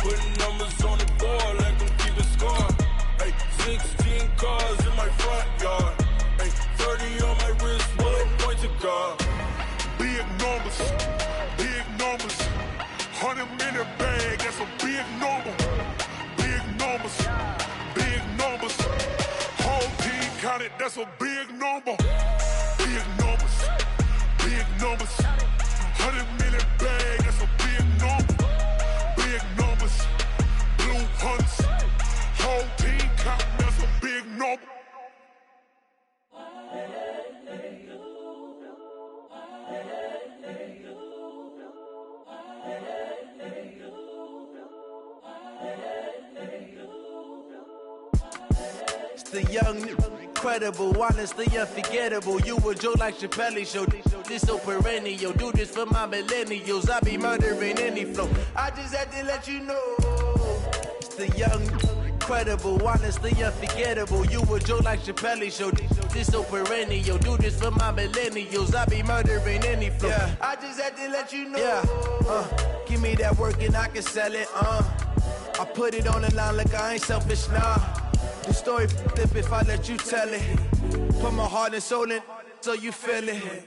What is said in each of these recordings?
Putting numbers on the board, let them keep it score. Hey, 16 cars in my front yard. Hey, 30 on my wrist, bullet point to God. Big numbers, big numbers. 100-minute bag, that's a big number. Big numbers, big numbers. Whole team counted, that's a big number. Big numbers, big numbers. 100-minute bag, that's a big number. Big numbers, blue hunts. Whole team counting, that's a big number. It's the young, incredible, honestly unforgettable. You a Joe like Chappelle show. This so perennial. Do this for my millennials. I be murdering any flow. I just had to let you know. It's the young, incredible, honestly unforgettable. You a Joe like Chappelle show. This so perennial. Do this for my millennials. I be murdering any flow. Yeah. I just had to let you know. Yeah. Give me that work and I can sell it. I put it on the line like I ain't selfish, nah. The story flip if I let you tell it. Put my heart and soul in so you feel it.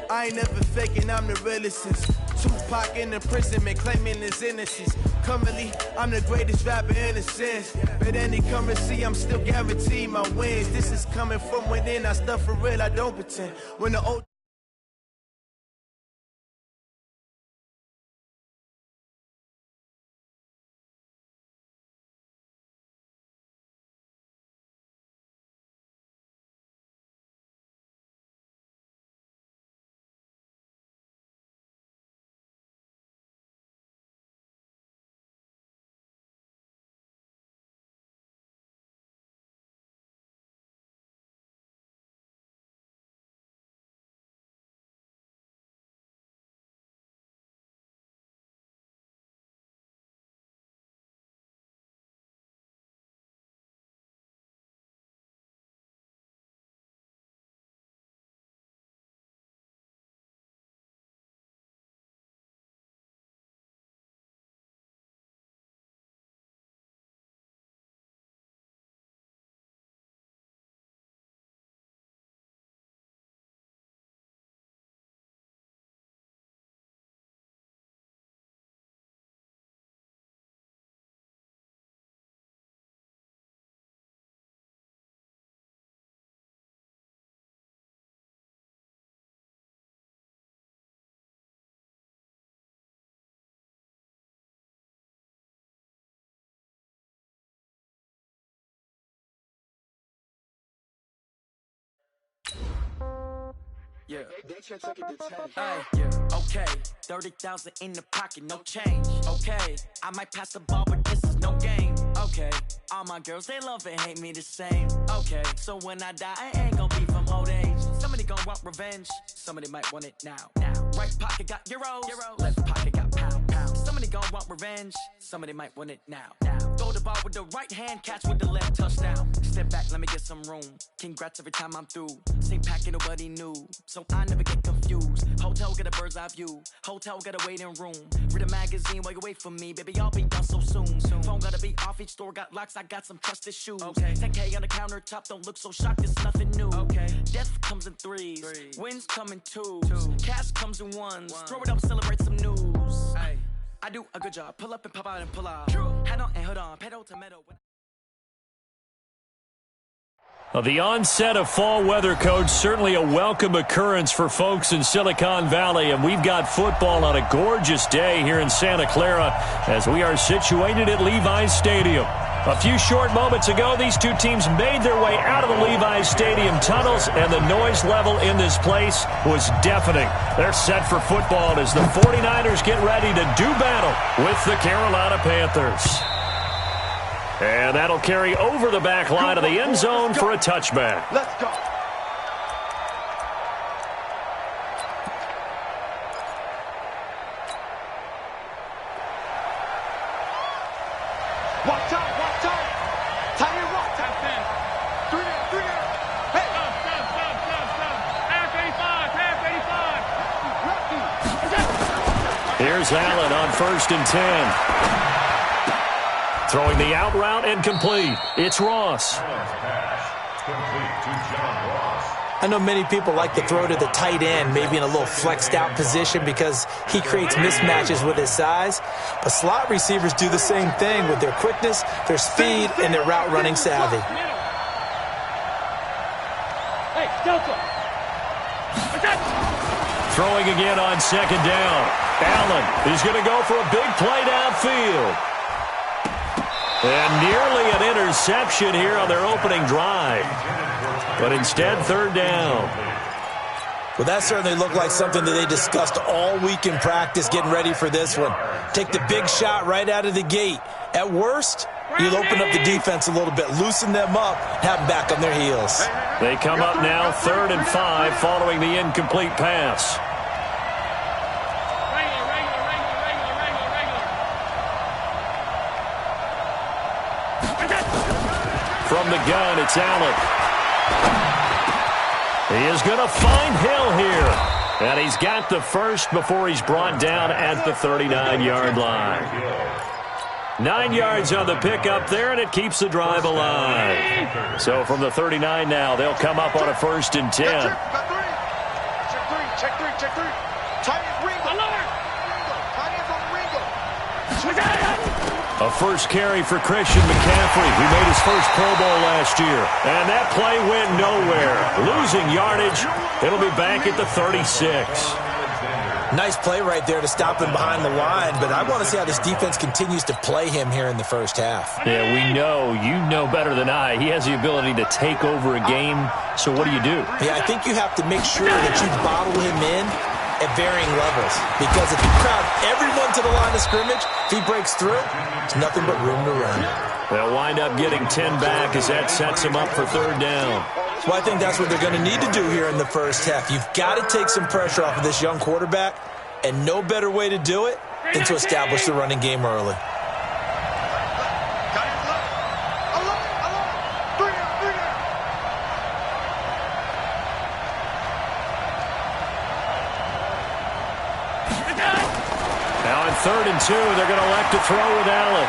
I ain't never faking, I'm the realest since Tupac in imprisonment, claiming his innocence. Currently, I'm the greatest rapper in a sense. But any currency, I'm still guaranteed my wins. This is coming from within, I stuff for real, I don't pretend. When the old Yeah. Okay. 30,000 in the pocket, no change. Okay. I might pass the ball, but this is no game. Okay. All my girls, they love and hate me the same. Okay. So when I die, I ain't gonna be from old age. Somebody gonna want revenge. Somebody might want it now. Right pocket got euros. Left pocket got pounds. Somebody gonna want revenge. Somebody might want it now. Throw the ball with the right hand, catch with the left, touchdown. Step back, let me get some room. Congrats every time I'm through. Same packet, nobody knew. So I never get confused. Hotel get a bird's eye view. Hotel got a waiting room. Read a magazine while you wait for me. Baby, I'll be done so soon. Phone gotta be off, each store got locks. I got some trusted shoes. Okay. 10K on the countertop, don't look so shocked, it's nothing new. Okay. Death comes in threes. Wins come in twos. Cash comes in ones. Throw it up, celebrate some news. Ay. I do a good job. Pull up and pop out and pull out. Head on and hood on. Pedal to metal. The onset of fall weather, Coach, certainly a welcome occurrence for folks in Silicon Valley, and we've got football on a gorgeous day here in Santa Clara as we are situated at Levi's Stadium. A few short moments ago, these two teams made their way out of the Levi's Stadium tunnels, and the noise level in this place was deafening. They're set for football as the 49ers get ready to do battle with the Carolina Panthers. And that'll carry over the back line of the end zone for a touchback. Let's go. Watch out, watch out. Tight end rock, tight end. Three there. Hey. Stop. Half 85. Here's Allen on 1st and 10. Throwing the out route and complete. It's Ross. I know many people like to throw to the tight end, maybe in a little flexed out position because he creates mismatches with his size. But slot receivers do the same thing with their quickness, their speed, and their route running savvy. Hey, Delta. Throwing again on second down. Allen is going to go for a big play downfield. And nearly an interception here on their opening drive. But instead, third down. Well, that certainly looked like something that they discussed all week in practice getting ready for this one. Take the big shot right out of the gate. At worst, you'll open up the defense a little bit, loosen them up, have them back on their heels. They come up now 3rd and 5 following the incomplete pass. From the gun, it's Allen. He is going to find Hill here. And he's got the first before he's brought down at the 39-yard line. 9 yards on the pickup there, and it keeps the drive alive. So from the 39 now, they'll come up on a 1st and 10. Check three. Tight end Ringo. Tight end from Ringo. A first carry for Christian McCaffrey, who made his first Pro Bowl last year. And that play went nowhere. Losing yardage. It'll be back at the 36. Nice play right there to stop him behind the line, but I want to see how this defense continues to play him here in the first half. Yeah, we know. You know better than I. He has the ability to take over a game. So what do? Yeah, I think you have to make sure that you bottle him in at varying levels, because if you crowd everyone to the line of scrimmage, if he breaks through, it's nothing but room to run. They'll wind up getting 10 back as that sets him up for 3rd down. Well, I think that's what they're going to need to do here in the first half. You've got to take some pressure off of this young quarterback, and no better way to do it than to establish the running game early. Now in 3rd and 2, they're going to elect to throw with Allen.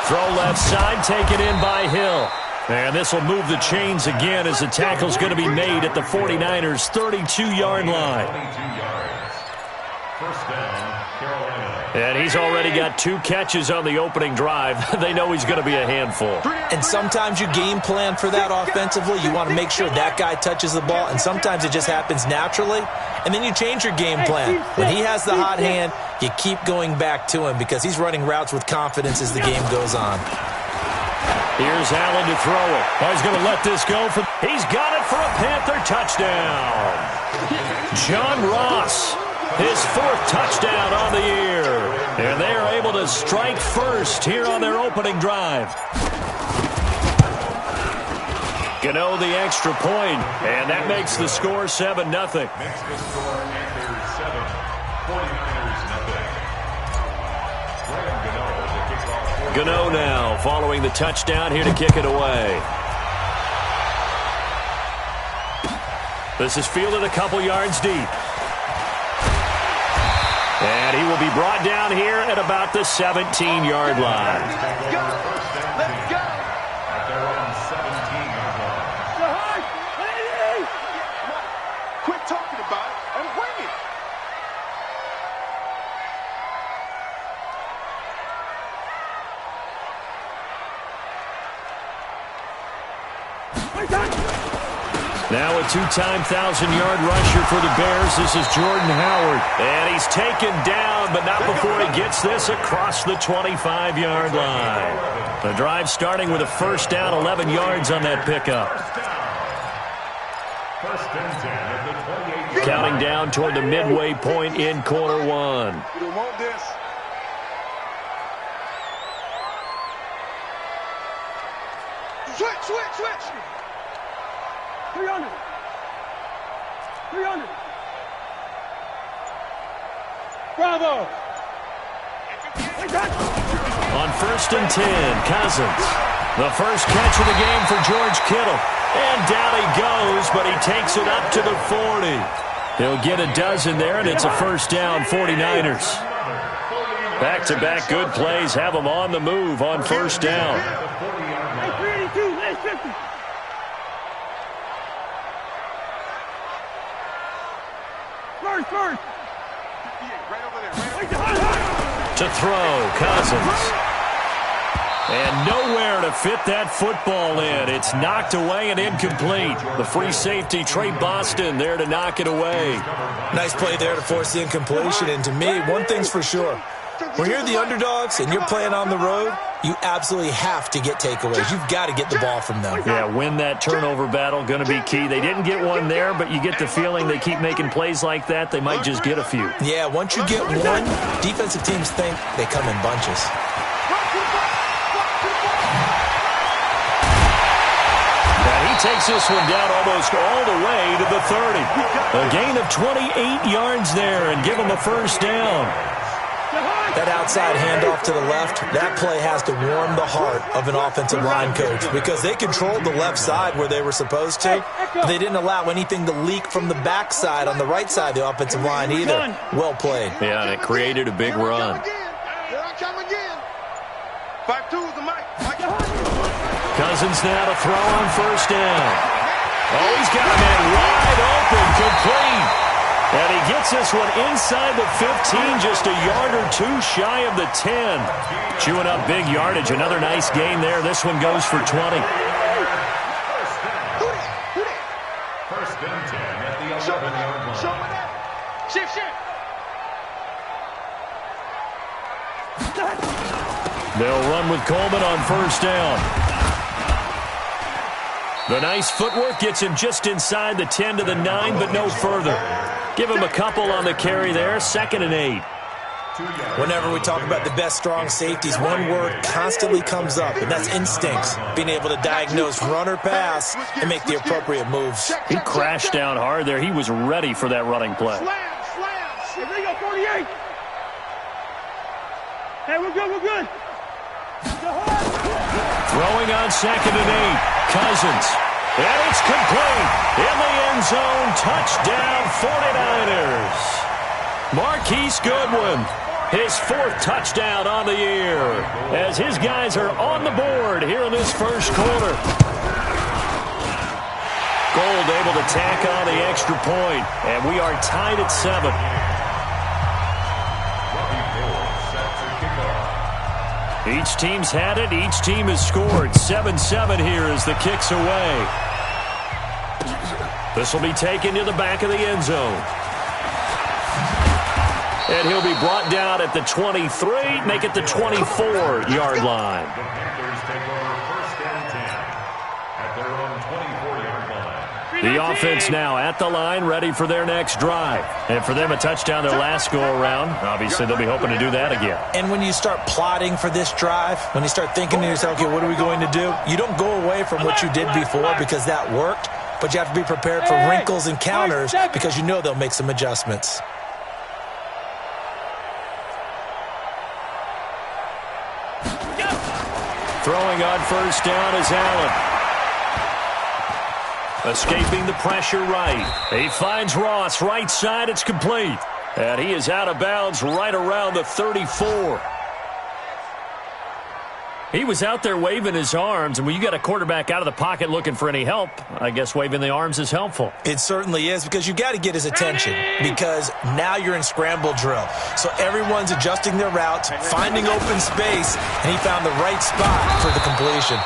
Throw left side, taken in by Hill. And this will move the chains again as the tackle's going to be made at the 49ers' 32-yard line. First down, Carolina. And he's already got 2 catches on the opening drive. They know he's going to be a handful. And sometimes you game plan for that offensively. You want to make sure that guy touches the ball, and sometimes it just happens naturally. And then you change your game plan. When he has the hot hand, you keep going back to him because he's running routes with confidence as the game goes on. Here's Allen to throw it. Oh, he's going to let this go. He's got it for a Panther touchdown. John Ross, his 4th touchdown on the year. And they are able to strike first here on their opening drive. Gano the extra point, and that makes the score 7-0. Makes the score Panthers 7, 49ers nothing. Graham Gano, the kickoff. Gano now following the touchdown here to kick it away. This is fielded a couple yards deep. And he will be brought down here at about the 17-yard line. Let's go. At their own 17-yard line. Quit talking about it and bring it. Now a 2-time 1,000-yard rusher for the Bears. This is Jordan Howard. And he's taken down, but not before he gets this across the 25-yard line. The drive starting with a first down, 11 yards on that pickup. First and 10 at the 28. Counting down toward the midway point in quarter 1. You don't want this. Switch. 300. Bravo. On 1st and 10, Cousins. The first catch of the game for George Kittle. And down he goes, but he takes it up to the 40. He'll get a dozen there, and it's a first down, 49ers. Back-to-back good plays have them on the move on first down. To throw, Cousins. And nowhere to fit that football in. It's knocked away and incomplete. The free safety, Trey Boston, there to knock it away. Nice play there to force the incompletion. And to me, one thing's for sure. When you're the underdogs and you're playing on the road, you absolutely have to get takeaways. You've got to get the ball from them. Yeah, win that turnover battle, going to be key. They didn't get one there, but you get the feeling they keep making plays like that, they might just get a few. Yeah, once you get one, defensive teams think they come in bunches. And he takes this one down almost all the way to the 30. A gain of 28 yards there and give him a first down. That outside handoff to the left, that play has to warm the heart of an offensive line coach because they controlled the left side where they were supposed to. But they didn't allow anything to leak from the backside on the right side of the offensive line either. Well played. Yeah, and it created a big run. Cousins now to throw on first down. Oh, he's got a man wide open, complete. And he gets this one inside the 15, just a yard or two shy of the 10. Chewing up big yardage. Another nice gain there. This one goes for 20. First and 10 at the 11-yard line. Shift. They'll run with Coleman on first down. The nice footwork gets him just inside the 10 to the 9, but no further. Give him a couple on the carry there, 2nd and 8. Whenever we talk about the best strong safeties, one word constantly comes up, and that's instincts. Being able to diagnose run or pass and make the appropriate moves. He crashed down hard there. He was ready for that running play. Here we go, 48. Hey, we're good. Throwing on 2nd and 8. Cousins. And it's complete. In the end zone. Touchdown, 49ers. Marquise Goodwin. His 4th touchdown on the year. As his guys are on the board here in this first quarter. Gold able to tack on the extra point. And we are tied at 7. Each team's had it. Each team has scored. 7-7 here as the kick's away. This will be taken to the back of the end zone. And he'll be brought down at the 23, make it the 24-yard line. The offense now at the line, ready for their next drive. And for them, a touchdown their last go-around. Obviously, they'll be hoping to do that again. And when you start plotting for this drive, when you start thinking to yourself, okay, what are we going to do? You don't go away from what you did before because that worked, but you have to be prepared for wrinkles and counters because you know they'll make some adjustments. Throwing on first down is Allen. Escaping the pressure right. He finds Ross right side. It's complete. And he is out of bounds right around the 34. He was out there waving his arms, and when you got a quarterback out of the pocket looking for any help, I guess waving the arms is helpful. It certainly is because you got to get his attention because now you're in scramble drill. So everyone's adjusting their routes, finding open space, and he found the right spot for the completion.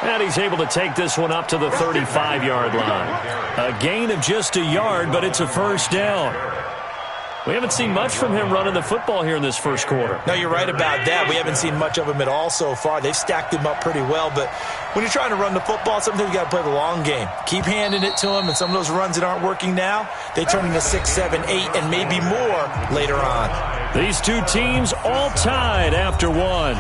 And he's able to take this one up to the 35-yard line. A gain of just a yard, but it's a first down. We haven't seen much from him running the football here in this first quarter. No, you're right about that. We haven't seen much of him at all so far. They've stacked him up pretty well, but when you're trying to run the football, sometimes you got to play the long game. Keep handing it to him, and some of those runs that aren't working now, they turn into 6, 7, 8, and maybe more later on. These two teams all tied after one.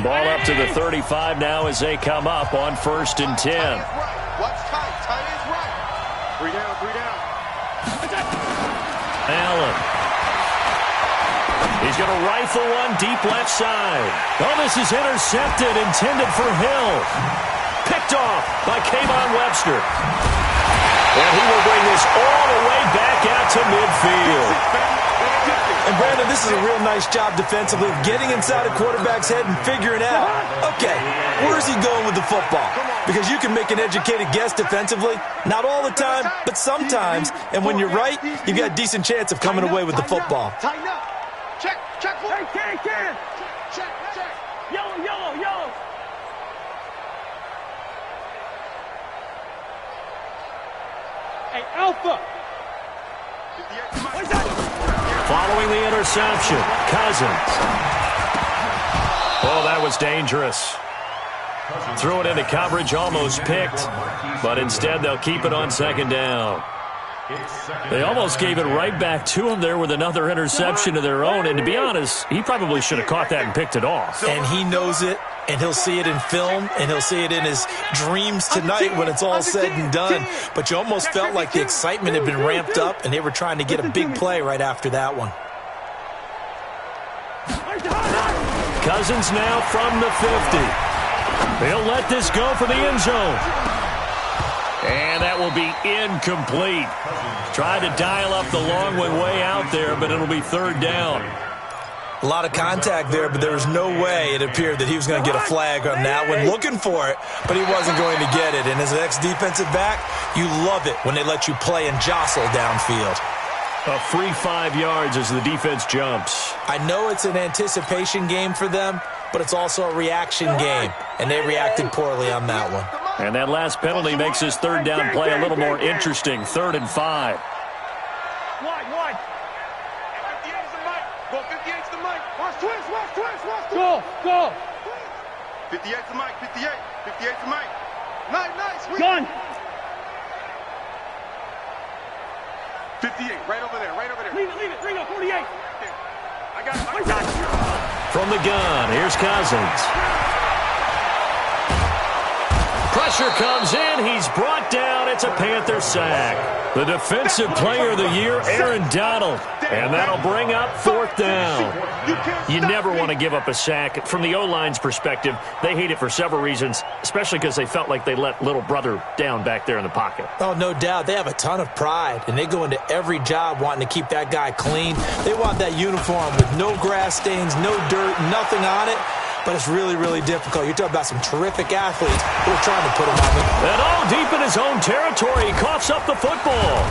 Ball up to the 35 now as they come up on 1st and 10. What's tight? Tight is right. 3 down. Allen. He's going to rifle one deep left side. Oh, this is intercepted, intended for Hill. Picked off by Kayvon Webster. And he will bring this all the way back out to midfield. And, Brandon, this is a real nice job defensively of getting inside a quarterback's head and figuring out, okay, where's he going with the football? Because you can make an educated guess defensively. Not all the time, but sometimes. And when you're right, you've got a decent chance of coming away with the football. Tighten up. Check. Hey, can. Check. Yellow. Hey, Alpha. Following the interception, Cousins. Oh, that was dangerous. Threw it into coverage, almost picked, but instead they'll keep it on second down. They almost gave it right back to him there with another interception of their own, and to be honest, he probably should have caught that and picked it off. And he knows it, and he'll see it in film, and he'll see it in his dreams tonight when it's all said and done. But you almost felt like the excitement had been ramped up, and they were trying to get a big play right after that one. Cousins now from the 50. They'll let this go for the end zone. And that will be incomplete. Tried to dial up the long one way out there, but it'll be third down. A lot of contact there, but there was no way it appeared that he was going to get a flag on that one. Looking for it, but he wasn't going to get it. And as an ex-defensive back, you love it when they let you play and jostle downfield. A free 5 yards as the defense jumps. I know it's an anticipation game for them, but it's also a reaction game, and they reacted poorly on that one. And that last penalty makes this third down play a little more interesting. 3rd and 5. Wide. 58's the mic. Go, 58's the mic. Watch twist. Go. 58's the mic. 58's the mic. Nice. Gun. 58, right over there. Leave it. Ringo, 48. I got it. From the gun, here's Cousins. Pressure comes in. He's brought down. It's a Panther sack. The defensive player of the year, Aaron Donald. And that'll bring up 4th down. You never want to give up a sack. From the O-line's perspective, they hate it for several reasons, especially because they felt like they let little brother down back there in the pocket. Oh, no doubt. They have a ton of pride, and they go into every job wanting to keep that guy clean. They want that uniform with no grass stains, no dirt, nothing on it. But it's really, really difficult. You're talking about some terrific athletes who are trying to put him on the... And all deep in his own territory, he coughs up the football.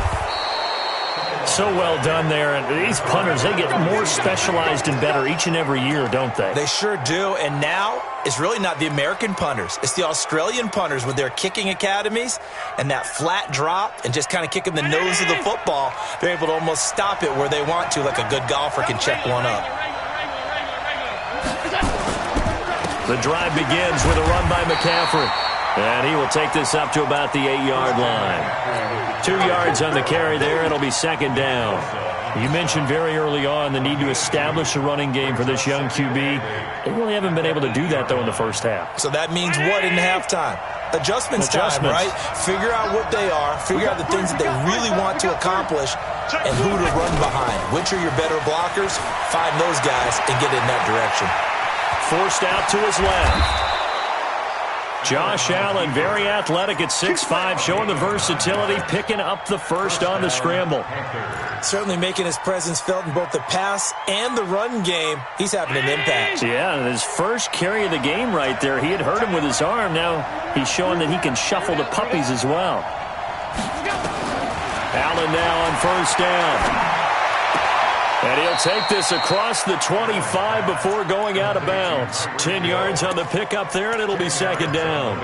So well done there. And these punters, they get more specialized and better each and every year, don't they? They sure do. And now it's really not the American punters. It's the Australian punters with their kicking academies and that flat drop and just kind of kicking the nose of the football. They're able to almost stop it where they want to, like a good golfer can check one up. The drive begins with a run by McCaffrey. And he will take this up to about the 8-yard line. 2 yards on the carry there. It'll be second down. You mentioned very early on the need to establish a running game for this young QB. They really haven't been able to do that, though, in the first half. So that means what in halftime? Adjustments time, right? Figure out what they are. Figure out the things that they really want to accomplish and who to run behind. Which are your better blockers? Find those guys and get in that direction. Forced out to his left. Josh Allen, very athletic at 6'5", showing the versatility, picking up the first on the scramble. Certainly making his presence felt in both the pass and the run game. He's having an impact. Yeah, his first carry of the game right there. He had hurt him with his arm. Now he's showing that he can shuffle the puppies as well. Allen now on first down. And he'll take this across the 25 before going out of bounds. 10 yards on the pickup there, and it'll be second down.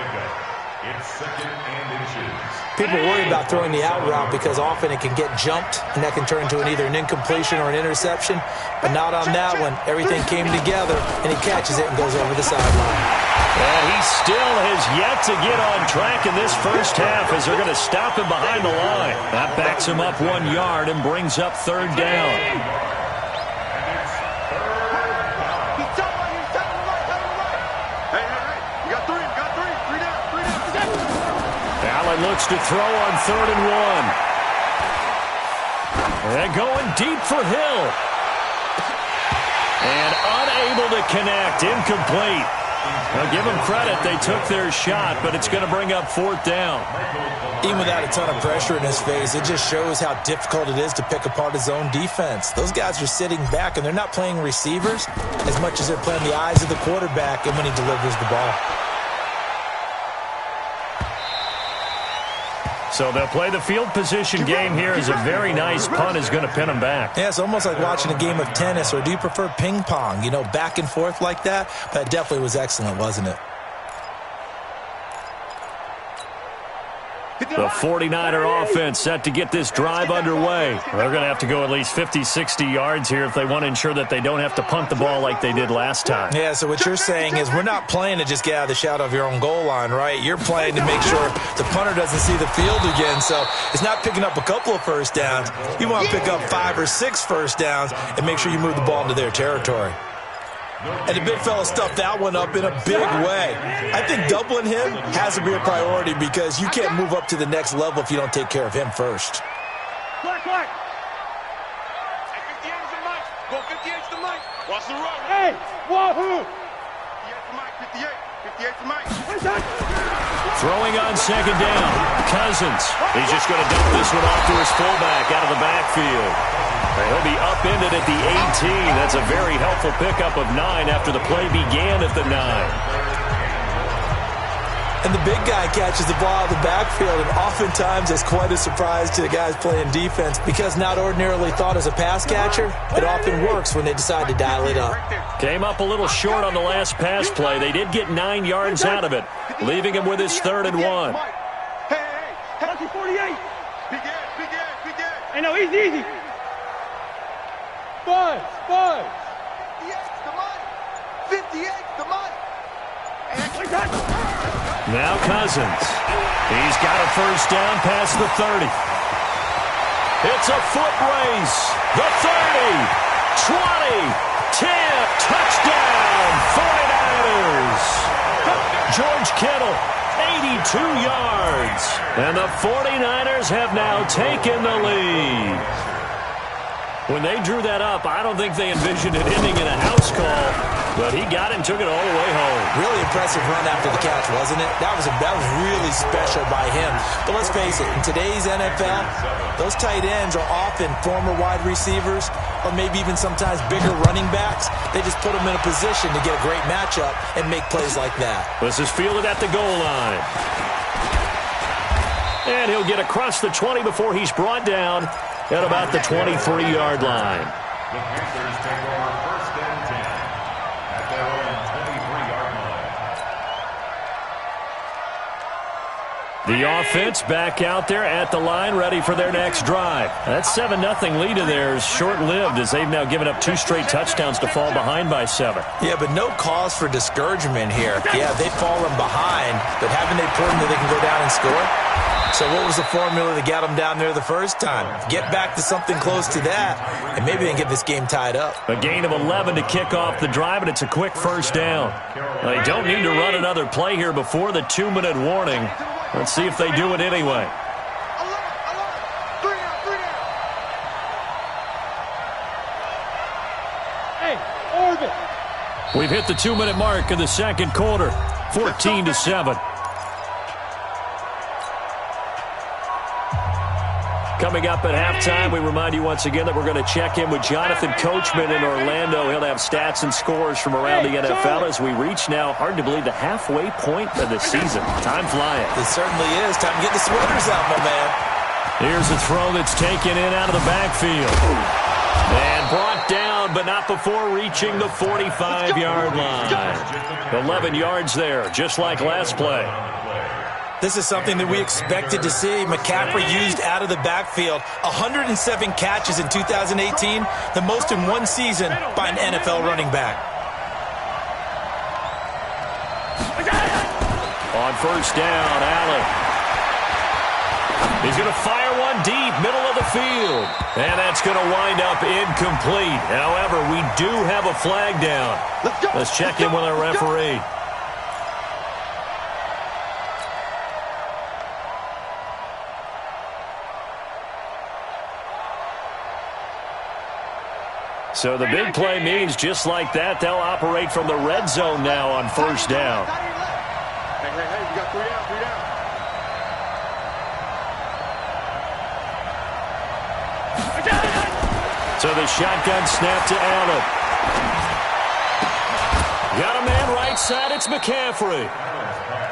People worry about throwing the out route because often it can get jumped, and that can turn into either an incompletion or an interception. But not on that one. Everything came together, and he catches it and goes over the sideline. And he still has yet to get on track in this first half as they're going to stop him behind the line. That backs him up 1 yard and brings up third down. Allen looks to throw on 3rd and 1. And going deep for Hill. to connect. Incomplete. Now, give them credit. They took their shot, but it's going to bring up 4th down. Even without a ton of pressure in his face, it just shows how difficult it is to pick apart his own defense. Those guys are sitting back, and they're not playing receivers as much as they're playing the eyes of the quarterback and when he delivers the ball. So they'll play the field position game here as a very nice punt is going to pin them back. Yeah, it's almost like watching a game of tennis, or do you prefer ping pong? You know, back and forth like that? That definitely was excellent, wasn't it? The 49er offense set to get this drive underway. They're going to have to go at least 50, 60 yards here if they want to ensure that they don't have to punt the ball like they did last time. Yeah, so what you're saying is we're not playing to just get out of the shadow of your own goal line, right? You're playing to make sure the punter doesn't see the field again. So it's not picking up a couple of first downs. You want to pick up 5 or 6 first downs and make sure you move the ball into their territory. And the big fella stuffed that one up in a big way. I think doubling him has to be a priority because you can't move up to the next level if you don't take care of him first. Clark. Hey, 58's the mic. Go 58's the mic. Watch the run. Hey, wahoo. 58's the mic. 58's the mic. Throwing on 2nd down. Cousins. He's just going to dump this one off to his fullback out of the backfield. He'll be upended at the 18. That's a very helpful pickup of 9 after the play began at the 9. And the big guy catches the ball out of the backfield, and oftentimes it's quite a surprise to the guys playing defense because not ordinarily thought as a pass catcher, it often works when they decide to dial it up. Came up a little short on the last pass play. They did get 9 yards out of it, leaving him with his 3rd and 1. Hey, 48. Big Ed. Hey, no, easy. Five. 58's the mic. 58's the mic. Now Cousins. He's got a first down past the 30. It's a foot race. The 30, 20, 10, touchdown, 49ers. George Kittle, 82 yards. And the 49ers have now taken the lead. When they drew that up, I don't think they envisioned it ending in a house call, but he got it and took it all the way home. Really impressive run after the catch, wasn't it? That was really special by him. But let's face it, in today's NFL, those tight ends are often former wide receivers or maybe even sometimes bigger running backs. They just put them in a position to get a great matchup and make plays like that. This is fielded at the goal line. And he'll get across the 20 before he's brought down at about the 23-yard line. The Panthers take over 1st and 10 at their own 23-yard line. The offense back out there at the line, ready for their next drive. That 7-0 lead of theirs short-lived as they've now given up 2 straight touchdowns to fall behind by 7. Yeah, but no cause for discouragement here. Yeah, they've fallen behind, but haven't they proven that they can go down and score? So what was the formula that got them down there the first time? Get back to something close to that, and maybe they can get this game tied up. A gain of 11 to kick off the drive, and it's a quick first down. They don't need to run another play here before the 2-minute warning. Let's see if they do it anyway. Hey, Orbit. We've hit the 2-minute mark in the second quarter, 14-7. Coming up at halftime, we remind you once again that we're going to check in with Jonathan Coachman in Orlando. He'll have stats and scores from around the NFL as we reach now, hard to believe, the halfway point of the season. Time flying. It certainly is. Time to get the sweaters out, my man. Here's a throw that's taken in out of the backfield. And brought down, but not before reaching the 45-yard line. 11 yards there, just like last play. This is something that we expected to see. McCaffrey used out of the backfield. 107 catches in 2018, the most in one season by an NFL running back. On first down, Allen. He's going to fire one deep, middle of the field. And that's going to wind up incomplete. However, we do have a flag down. Let's check in with our referee. So the big play means just like that, they'll operate from the red zone now on first down. Hey, we got 3 down, 3 down. So the shotgun snap to Allen. Got a man right side, it's McCaffrey.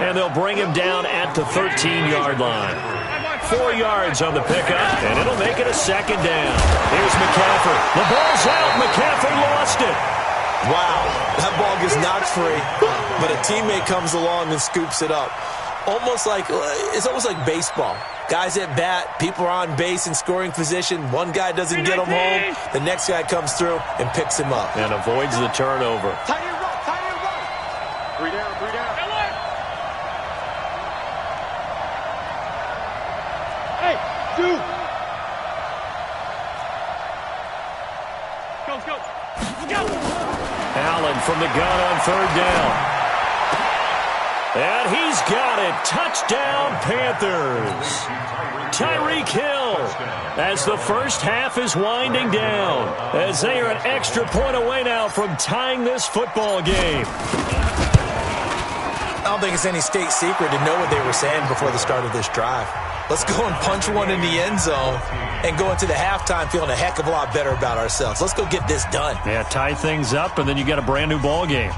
And they'll bring him down at the 13-yard line. 4 yards on the pickup, and it'll make it a second down. Here's McCaffrey. The ball's out. McCaffrey lost it. Wow, that ball gets knocked free, but a teammate comes along and scoops it up. It's almost like baseball. Guys at bat, people are on base in scoring position. One guy doesn't get him home. The next guy comes through and picks him up. And avoids the turnover. Tight end run, tight end run. 3 down, 3 down. Hey, dude. Go. Allen from the gun on third down. And he's got it. Touchdown, Panthers. Tyreek Hill as the first half is winding down, as they are an extra point away now from tying this football game. I don't think it's any state secret to know what they were saying before the start of this drive. Let's go and punch one in the end zone and go into the halftime feeling a heck of a lot better about ourselves. Let's go get this done. Yeah, tie things up, and then you got a brand new ball game.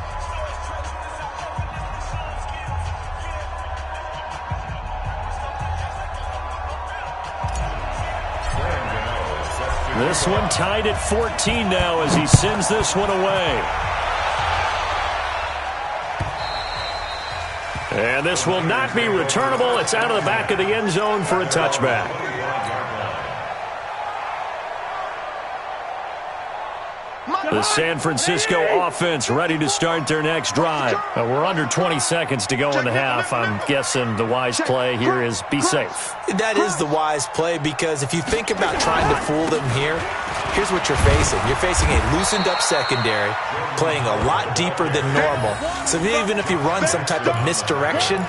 This one tied at 14 now as he sends this one away. And this will not be returnable. It's out of the back of the end zone for a touchback. The San Francisco offense ready to start their next drive. We're under 20 seconds to go in the half. I'm guessing the wise play here is be safe. That is the wise play, because if you think about trying to fool them here, here's what you're facing. You're facing a loosened up secondary, playing a lot deeper than normal. So even if you run some type of misdirection,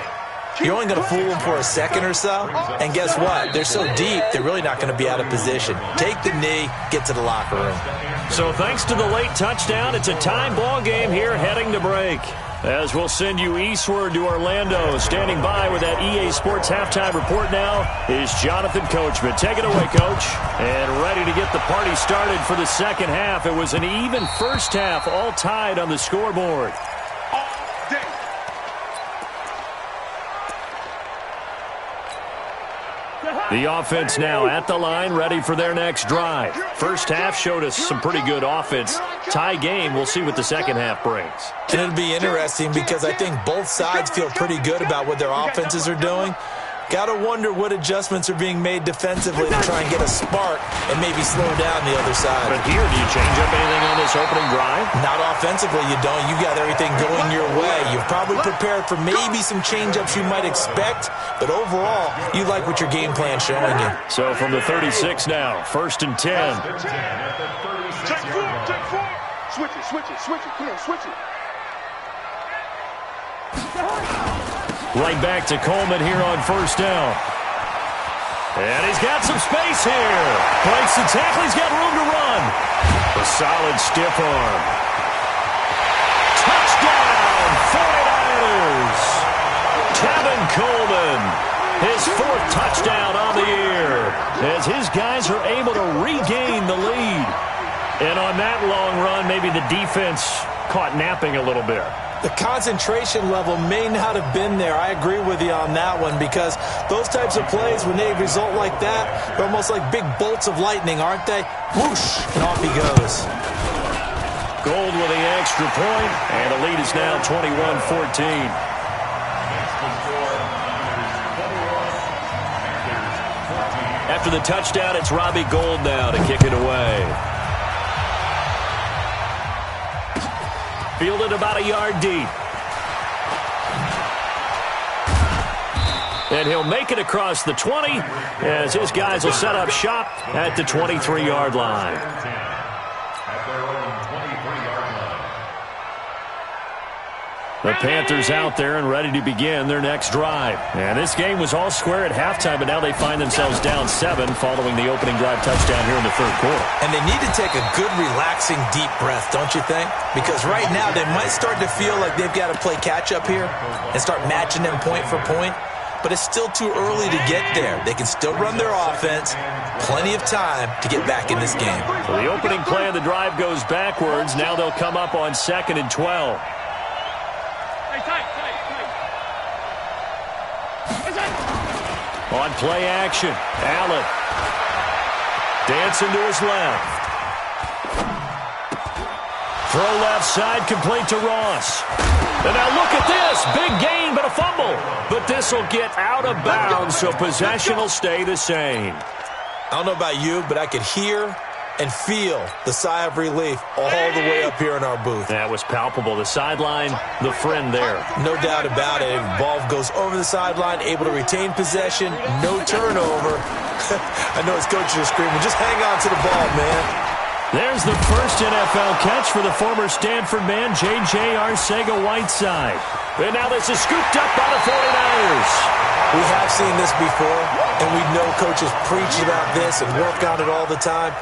you're only going to fool them for a second or so. And guess what? They're so deep, they're really not going to be out of position. Take the knee, get to the locker room. So thanks to the late touchdown, it's a tie ball game here heading to break. As we'll send you eastward to Orlando. Standing by with that EA Sports halftime report now is Jonathan Coachman. Take it away, Coach. And ready to get the party started for the second half. It was an even first half, all tied on the scoreboard. The offense now at the line, ready for their next drive. First half showed us some pretty good offense. Tie game, we'll see what the second half brings. And it'll be interesting because I think both sides feel pretty good about what their offenses are doing. Got to wonder what adjustments are being made defensively to try and get a spark and maybe slow down the other side. But here, do you change up anything on this opening drive? Not offensively, you don't. You got everything going your way. You've probably prepared for maybe some change-ups you might expect, but overall, you like what your game plan's showing you. So from the 36 now, 1st and 10. Take four. Switch it. Come on, switch it. Right back to Coleman here on first down. And he's got some space here. Breaks the tackle. He's got room to run. A solid stiff arm. Touchdown, 49ers. Tevin Coleman. His 4th touchdown on the year as his guys are able to regain the lead. And on that long run, maybe the defense caught napping a little bit. The concentration level may not have been there. I agree with you on that one, because those types of plays, when they result like that, they're almost like big bolts of lightning, aren't they? Whoosh, and off he goes. Gold with the extra point, and the lead is now 21-14. After the touchdown, it's Robbie Gould now to kick it away. Fielded about a yard deep. And he'll make it across the 20 as his guys will set up shop at the 23-yard line. At their own 23-yard line. The Panthers out there and ready to begin their next drive. And this game was all square at halftime, but now they find themselves down 7 following the opening drive touchdown here in the third quarter. And they need to take a good, relaxing, deep breath, don't you think? Because right now they might start to feel like they've got to play catch-up here and start matching them point for point. But it's still too early to get there. They can still run their offense. Plenty of time to get back in this game. So the opening play of the drive goes backwards. Now they'll come up on 2nd and 12. On play action, Allen. Dancing to his left. Throw left side, complete to Ross. And now look at this. Big gain, but a fumble. But this will get out of bounds, so possession will stay the same. I don't know about you, but I could hear and feel the sigh of relief all the way up here in our booth. That was palpable. The sideline, the friend there. No doubt about it. Ball goes over the sideline, able to retain possession, no turnover. I know his coaches are screaming, just hang on to the ball, man. There's the first NFL catch for the former Stanford man, J.J. Arcega-Whiteside. And now this is scooped up by the 49ers. We have seen this before, and we know coaches preach about this and work on it all the time.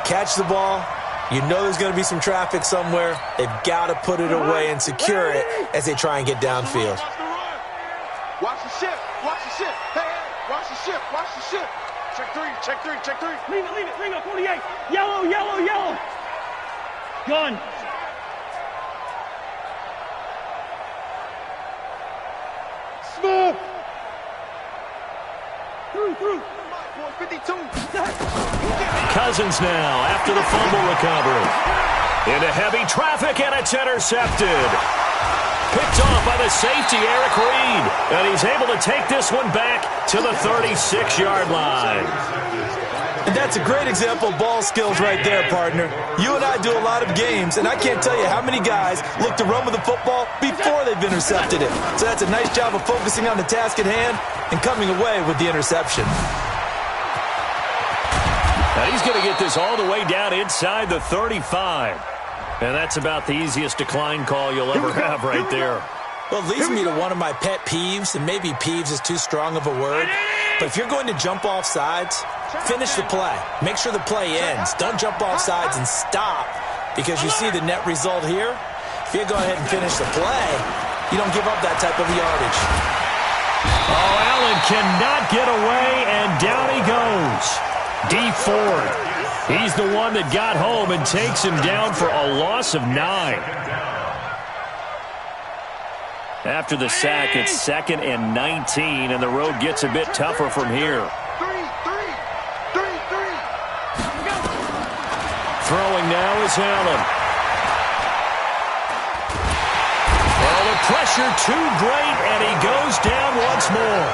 Catch the ball. You know there's going to be some traffic somewhere. They've got to put it away and secure it as they try and get downfield. Watch the shift. Watch the shift. Hey, watch the shift. Watch the shift. Check 3. Check 3. Check 3. Leave it. Ring up 48. Yellow. Gun. Smooth. Through. 52. Cousins now after the fumble recovery. Into heavy traffic, and it's intercepted. Picked off by the safety, Eric Reed. And he's able to take this one back to the 36-yard line. And that's a great example of ball skills right there, partner. You and I do a lot of games, and I can't tell you how many guys look to run with the football before they've intercepted it. So that's a nice job of focusing on the task at hand and coming away with the interception. Now he's going to get this all the way down inside the 35. And that's about the easiest decline call you'll ever have right there. Well, it leads me to one of my pet peeves, and maybe peeves is too strong of a word. But if you're going to jump off sides, finish the play. Make sure the play ends. Don't jump off sides and stop, because you see the net result here. If you go ahead and finish the play, you don't give up that type of yardage. Oh, Allen cannot get away, and down he goes. Dee Ford. He's the one that got home and takes him down for a loss of 9. After the sack, it's 2nd and 19, and the road gets a bit tougher from here. 3. Throwing now is Allen. Oh, the pressure too great, and he goes down once more.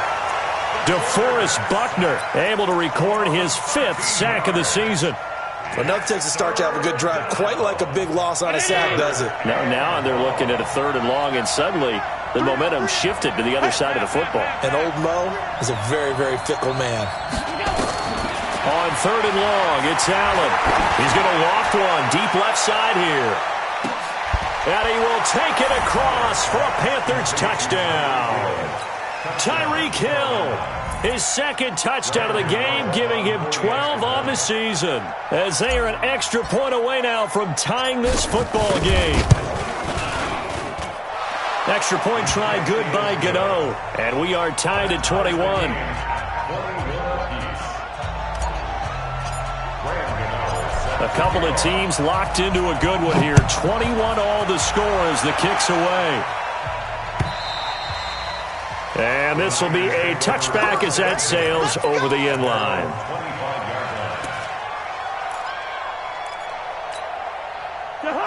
DeForest Buckner able to record his 5th sack of the season. Well, nothing takes a start to have a good drive quite like a big loss on a sack, does it? Now they're looking at a 3rd and long, and suddenly the momentum shifted to the other side of the football. And old Mo is a very, very fickle man. On 3rd and long, it's Allen. He's going to loft one deep left side here. And he will take it across for a Panthers touchdown. Tyreek Hill, his 2nd touchdown of the game, giving him 12 on the season, as they are an extra point away now from tying this football game. Extra point try good by Gano, and we are tied at 21. A couple of teams locked into a good one here. 21 all the score as the kick's away. And this will be a touchback as that sails over the end line.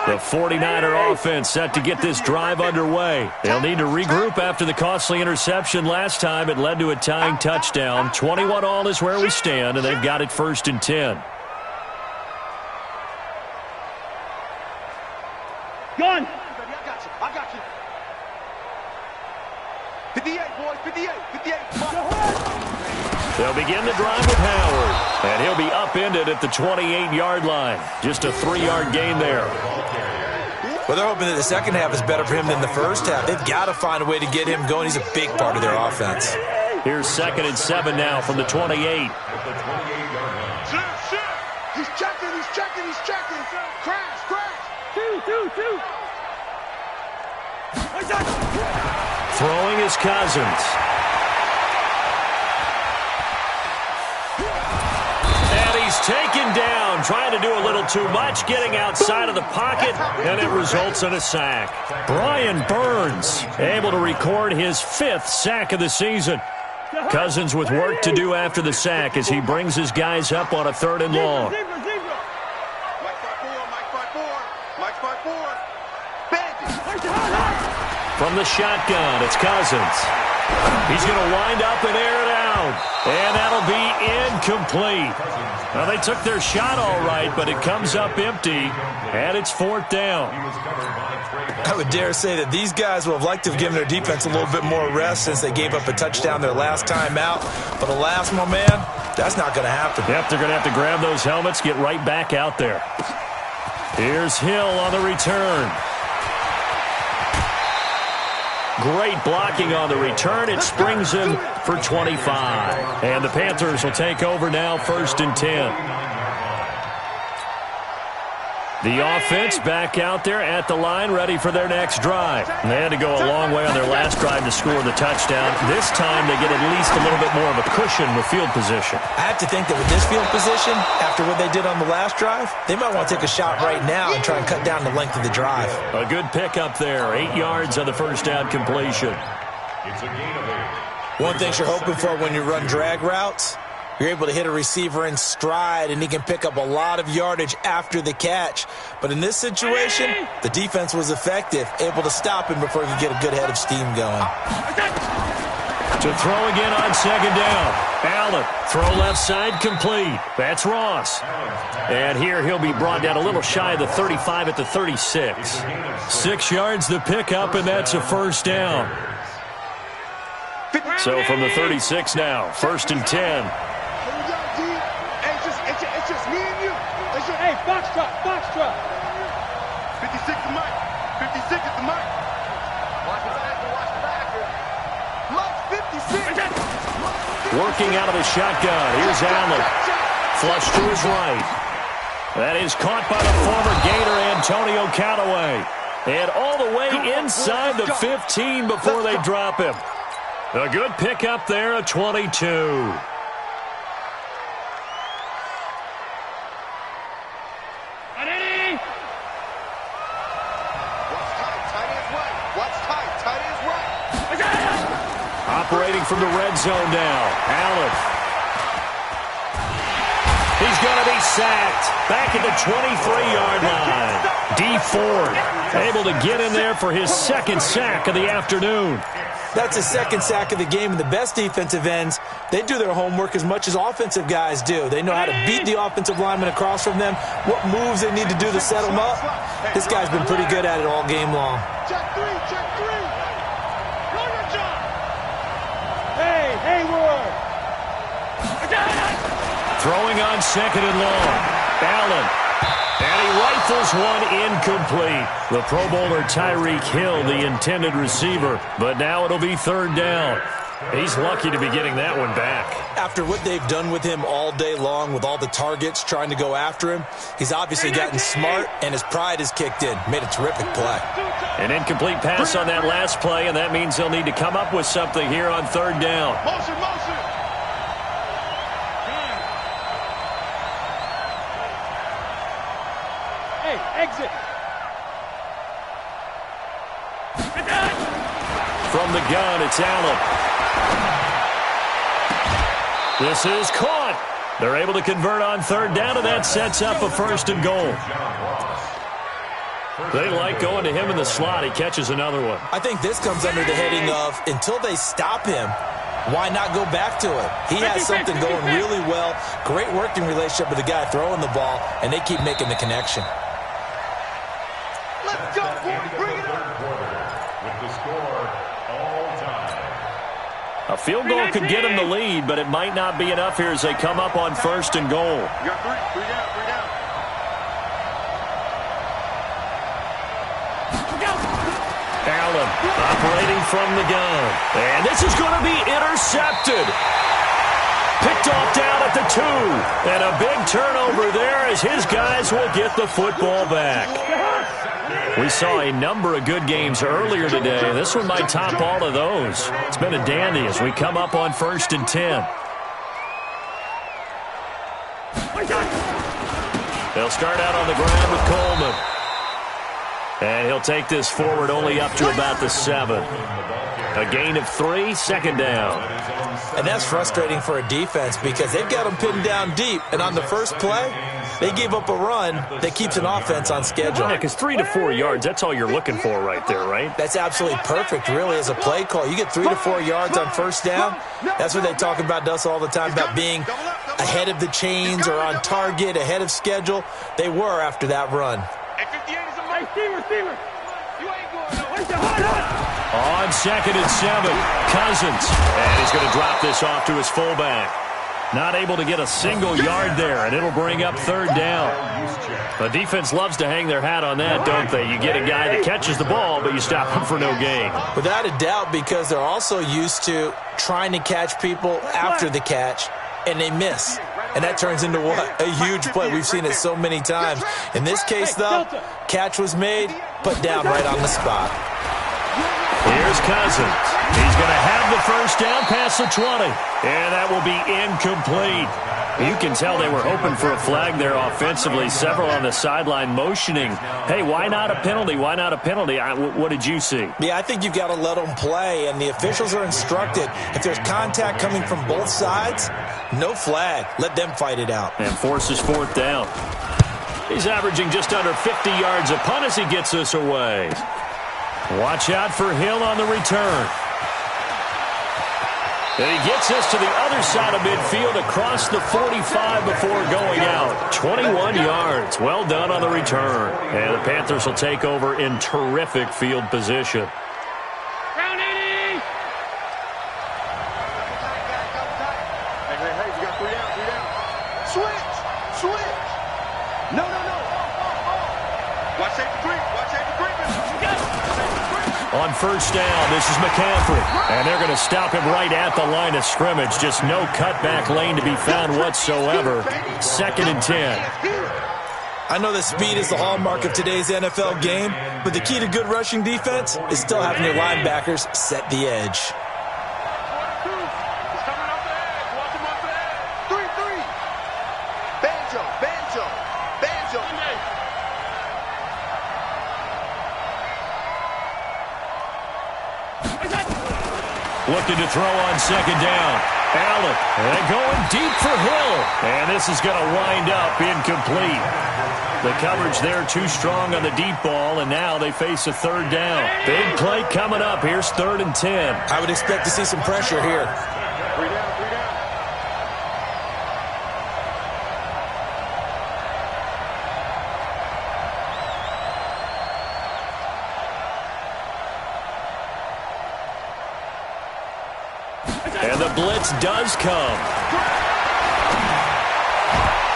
The 49er offense set to get this drive underway. They'll need to regroup after the costly interception last time. It led to a tying touchdown. 21 all is where we stand, and they've got it 1st and 10. Gun. I got you. 58, boys, 58. They'll begin the drive with Howard, and he'll be upended at the 28-yard line. Just a 3-yard gain there. Well, they're hoping that the second half is better for him than the first half. They've got to find a way to get him going. He's a big part of their offense. Here's 2nd and 7 now from the 28. He's checking. Crash. 2. Throwing is Cousins. And he's taken down, trying to do a little too much, getting outside of the pocket, and it results in a sack. Brian Burns able to record his 5th sack of the season. Cousins with work to do after the sack as he brings his guys up on a 3rd and long. Mike 5-4. From the shotgun, it's Cousins. He's going to wind up and air it out. And that'll be incomplete. Now, they took their shot all right, but it comes up empty, and it's 4th down. I would dare say that these guys would have liked to have given their defense a little bit more rest since they gave up a touchdown their last time out. But alas, my man, that's not going to happen. Yep, they're going to have to grab those helmets, get right back out there. Here's Hill on the return. Great blocking on the return. It springs him for 25. And the Panthers will take over now, 1st and 10. The offense back out there at the line, ready for their next drive. And they had to go a long way on their last drive to score the touchdown. This time they get at least a little bit more of a cushion with field position. I have to think that with this field position, after what they did on the last drive, they might want to take a shot right now and try and cut down the length of the drive. A good pickup there. 8 yards on the first down completion. It's a gain of 8. One thing you're hoping for when you run drag routes, you're able to hit a receiver in stride, and he can pick up a lot of yardage after the catch. But in this situation, the defense was effective, able to stop him before he could get a good head of steam going. To throw again on 2nd down. Allen, throw left side, complete. That's Ross. And here he'll be brought down a little shy of the 35 at the 36. 6 yards the pickup, and that's a 1st down. So from the 36 now, 1st and 10. It's just me and you. Hey, box truck. 56 is Mike. 56 is the Mike. Watch the backer. Mike 56. Working out of the shotgun. Here's Allen. Flush to his right. That is caught by the former Gator Antonio Callaway. And all the way inside the 15 before they drop him. A good pickup there, a 22. Operating from the red zone now. Allen. He's going to be sacked. Back at the 23-yard line. Dee Ford able to get in there for his 2nd sack of the afternoon. That's his 2nd sack of the game, and the best defensive ends, they do their homework as much as offensive guys do. They know how to beat the offensive lineman across from them, what moves they need to do to set them up. This guy's been pretty good at it all game long. Check 3. Hayward. Throwing on 2nd and long. Allen. And he rifles one incomplete. The Pro Bowler Tyreek Hill, the intended receiver. But now it'll be 3rd down. He's lucky to be getting that one back. After what they've done with him all day long with all the targets trying to go after him, he's obviously gotten smart, and his pride has kicked in. Made a terrific play. An incomplete pass on that last play, and that means they'll need to come up with something here on 3rd down. Motion. Hey, exit. From the gun, it's Allen. This is caught. They're able to convert on 3rd down, and that sets up a 1st and goal. They like going to him in the slot. He catches another one. I think this comes under the heading of, until they stop him, why not go back to it? He has something going really well. Great working relationship with the guy throwing the ball, and they keep making the connection. Let's go, boy. Bring it up. With the score, all time. A field goal could get him the lead, but it might not be enough here as they come up on 1st and goal. You got 3 down. Allen operating from the gun. And this is going to be intercepted. Picked off down at the 2. And a big turnover there as his guys will get the football back. We saw a number of good games earlier today. This one might top all of those. It's been a dandy as we come up on 1st and 10. They'll start out on the ground with Coleman. And he'll take this forward only up to about the 7. A gain of 3, second down. And that's frustrating for a defense because they've got them pinned down deep. And on the first play, they gave up a run that keeps an offense on schedule. Yeah, because 3 to 4 yards, that's all you're looking for right there, right? That's absolutely perfect, really, as a play call. You get 3 to 4 yards on first down. That's what they talk about us all the time, about being ahead of the chains or on target, ahead of schedule. They were after that run. Receiver. You ain't going nowhere. On 2nd and 7, Cousins. And he's going to drop this off to his fullback. Not able to get a single yard there, and it'll bring up 3rd down. The defense loves to hang their hat on that, don't they? You get a guy that catches the ball, but you stop him for no gain. Without a doubt, because they're also used to trying to catch people after the catch, and they miss. And that turns into what? A huge play. We've seen it so many times. In this case, though, catch was made, put down right on the spot. Here's Cousins. He's going to have the first down past the 20. And that will be incomplete. You can tell they were hoping for a flag there offensively. Several on the sideline motioning, hey, why not a penalty? Why not a penalty? What did you see? Yeah, I think you've got to let them play. And the officials are instructed, if there's contact coming from both sides, no flag. Let them fight it out. And forces 4th down. He's averaging just under 50 yards a punt as he gets this away. Watch out for Hill on the return. And he gets us to the other side of midfield across the 45 before going out. 21 yards. Well done on the return. And the Panthers will take over in terrific field position. Round 80. Hey, you got 3 down. Switch. No. Watch safety creep. On first down, this is McCaffrey. And they're going to stop him right at the line of scrimmage. Just no cutback lane to be found whatsoever. 2nd and 10. I know that speed is the hallmark of today's NFL game, but the key to good rushing defense is still having your linebackers set the edge. Looking to throw on 2nd down. Allen, and going deep for Hill. And this is going to wind up incomplete. The coverage there too strong on the deep ball, and now they face a 3rd down. Big play coming up. Here's 3rd and 10. I would expect to see some pressure here. 3 down. And the blitz does come.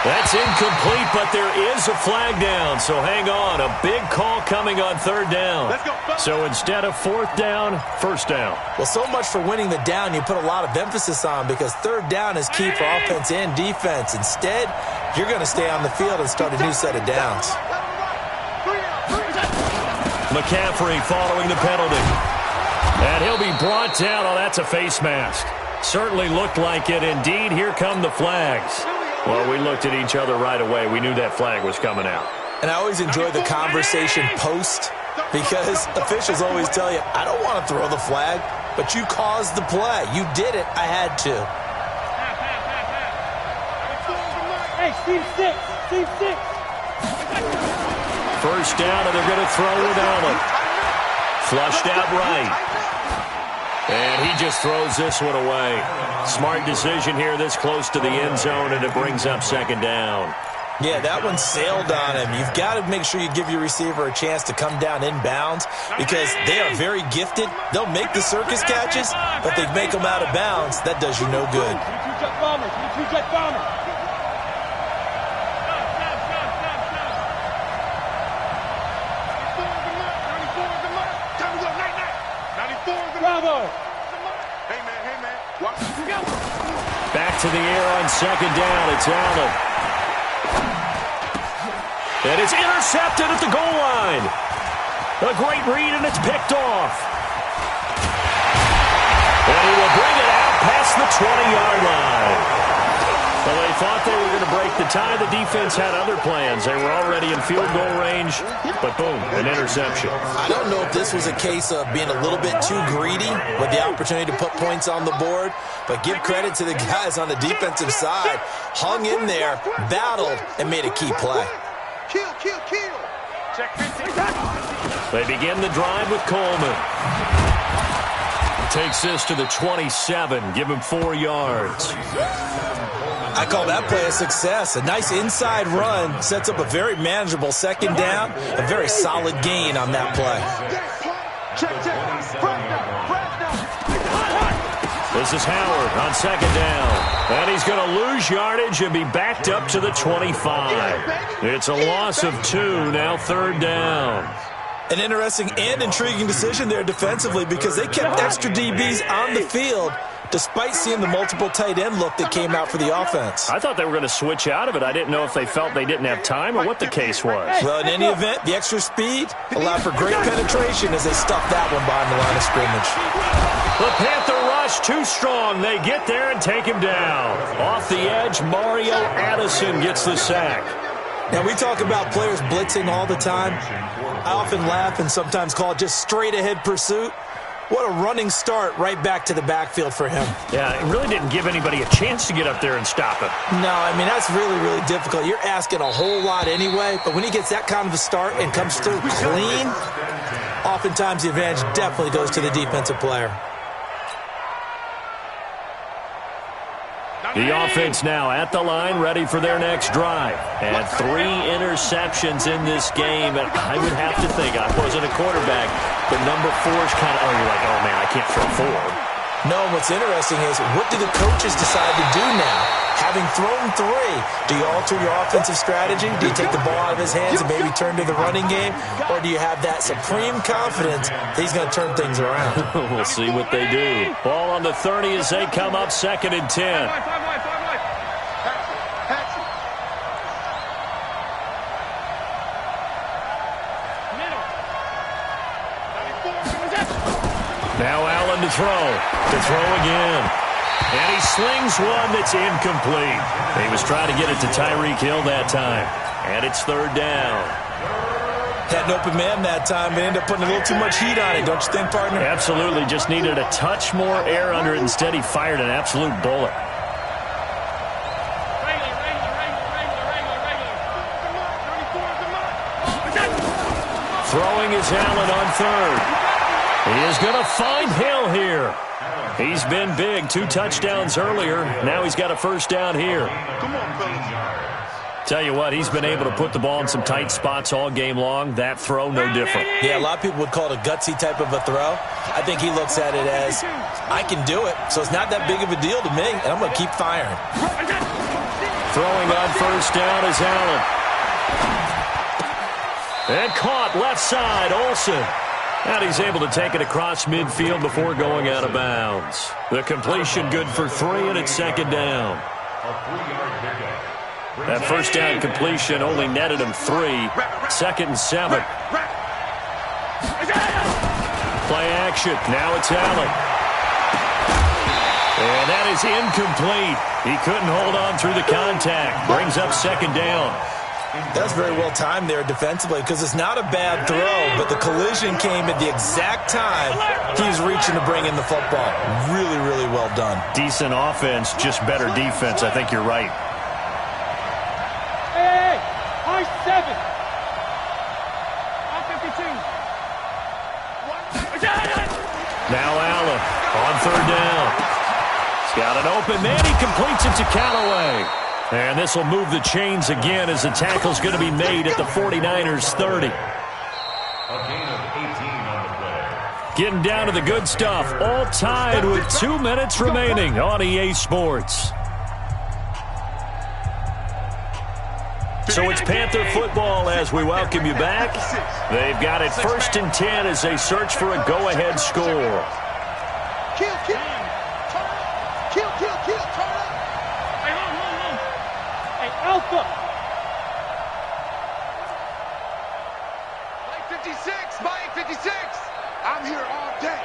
That's incomplete, but there is a flag down, so hang on. A big call coming on 3rd down. So instead of 4th down, 1st down. Well, so much for winning the down you put a lot of emphasis on because 3rd down is key for offense and defense. Instead, you're going to stay on the field and start a new set of downs. McCaffrey following the penalty. And he'll be brought down. Oh, that's a face mask. Certainly looked like it. Indeed, here come the flags. Well, we looked at each other right away. We knew that flag was coming out. And I always enjoy the conversation post because officials always tell you, I don't want to throw the flag, but you caused the play. You did it. I had to. Hey, Steve 6. First down, and they're going to throw with Allen. Flushed out right. And he just throws this one away. Smart decision here this close to the end zone, and it brings up 2nd down. Yeah, that one sailed on him. You've got to make sure you give your receiver a chance to come down inbounds because they are very gifted. They'll make the circus catches, but they make them out of bounds. That does you no good. Two-jet bomber. Bravo! Hey, man. Watch. Back to the air on second down. It's Allen. And it's intercepted at the goal line. A great read, and it's picked off. And he will bring it out past the 20-yard line. Well, they thought they were going to break the tie. The defense had other plans. They were already in field goal range, but boom, an interception. I don't know if this was a case of being a little bit too greedy with the opportunity to put points on the board, but give credit to the guys on the defensive side. Hung in there, battled, and made a key play. Kill. Check 15. They begin the drive with Coleman. Takes this to the 27. Give him 4 yards. I call that play a success. A nice inside run sets up a very manageable second down. A very solid gain on that play. Check. This is Howard on second down. And he's going to lose yardage and be backed up to the 25. It's a loss of 2, now third down. An interesting and intriguing decision there defensively because they kept extra DBs on the field despite seeing the multiple tight end look that came out for the offense. I thought they were going to switch out of it. I didn't know if they felt they didn't have time or what the case was. Well, in any event, the extra speed allowed for great penetration as they stuffed that one behind the line of scrimmage. The Panther rush too strong. They get there and take him down. Off the edge, Mario Addison gets the sack. Now, we talk about players blitzing all the time. I often laugh and sometimes call it just straight-ahead pursuit. What a running start right back to the backfield for him. Yeah, it really didn't give anybody a chance to get up there and stop him. No, I mean, that's really, really difficult. You're asking a whole lot anyway, but when he gets that kind of a start and comes through clean, oftentimes the advantage definitely goes to the defensive player. The offense now at the line, ready for their next drive. And 3 interceptions in this game. And I would have to think, I wasn't a quarterback, but number 4 is kind of, you're like, oh, man, I can't throw 4. No, what's interesting is what do the coaches decide to do now? Having thrown 3, do you alter your offensive strategy? Do you take the ball out of his hands and maybe turn to the running game? Or do you have that supreme confidence that he's going to turn things around? We'll see what they do. Ball on the 30 as they come up 2nd and 10. Now Allen to throw again. And he slings one that's incomplete. He was trying to get it to Tyreek Hill that time. And it's 3rd down. Had an open man that time, but ended up putting a little too much heat on it, don't you think, partner? Absolutely. Just needed a touch more air under it. Instead, he fired an absolute bullet. Throwing is Allen on 3rd. He is going to find Hill here. He's been big. 2 touchdowns earlier. Now he's got a 1st down here. Come on, fellas. Tell you what, he's been able to put the ball in some tight spots all game long. That throw, no different. Yeah, a lot of people would call it a gutsy type of a throw. I think he looks at it as, I can do it, so it's not that big of a deal to me, and I'm going to keep firing. Throwing on 1st down is Allen. And caught left side, Olsen. And he's able to take it across midfield before going out of bounds. The completion good for 3, and it's 2nd down. That 1st down completion only netted him 3. 2nd and 7. Play action. Now it's Allen. And that is incomplete. He couldn't hold on through the contact. Brings up 2nd down. That's very well timed there defensively because it's not a bad throw, but the collision came at the exact time he was reaching to bring in the football. Really, really well done. Decent offense, just better defense. I think you're right. Hey, high 7. On 52. Now Allen on 3rd down. He's got an open man. He completes it to Callaway. And this will move the chains again as the tackle's going to be made at the 49ers 30. A gain of 18 on the play. Getting down to the good stuff. All tied with 2 minutes remaining on EA Sports. So it's Panther football as we welcome you back. They've got it 1st and 10 as they search for a go-ahead score. Kill. Turn up. Kill. Turn up. Hey, hold. Hey, Alpha. Mike 56. Mike 56. I'm here all day.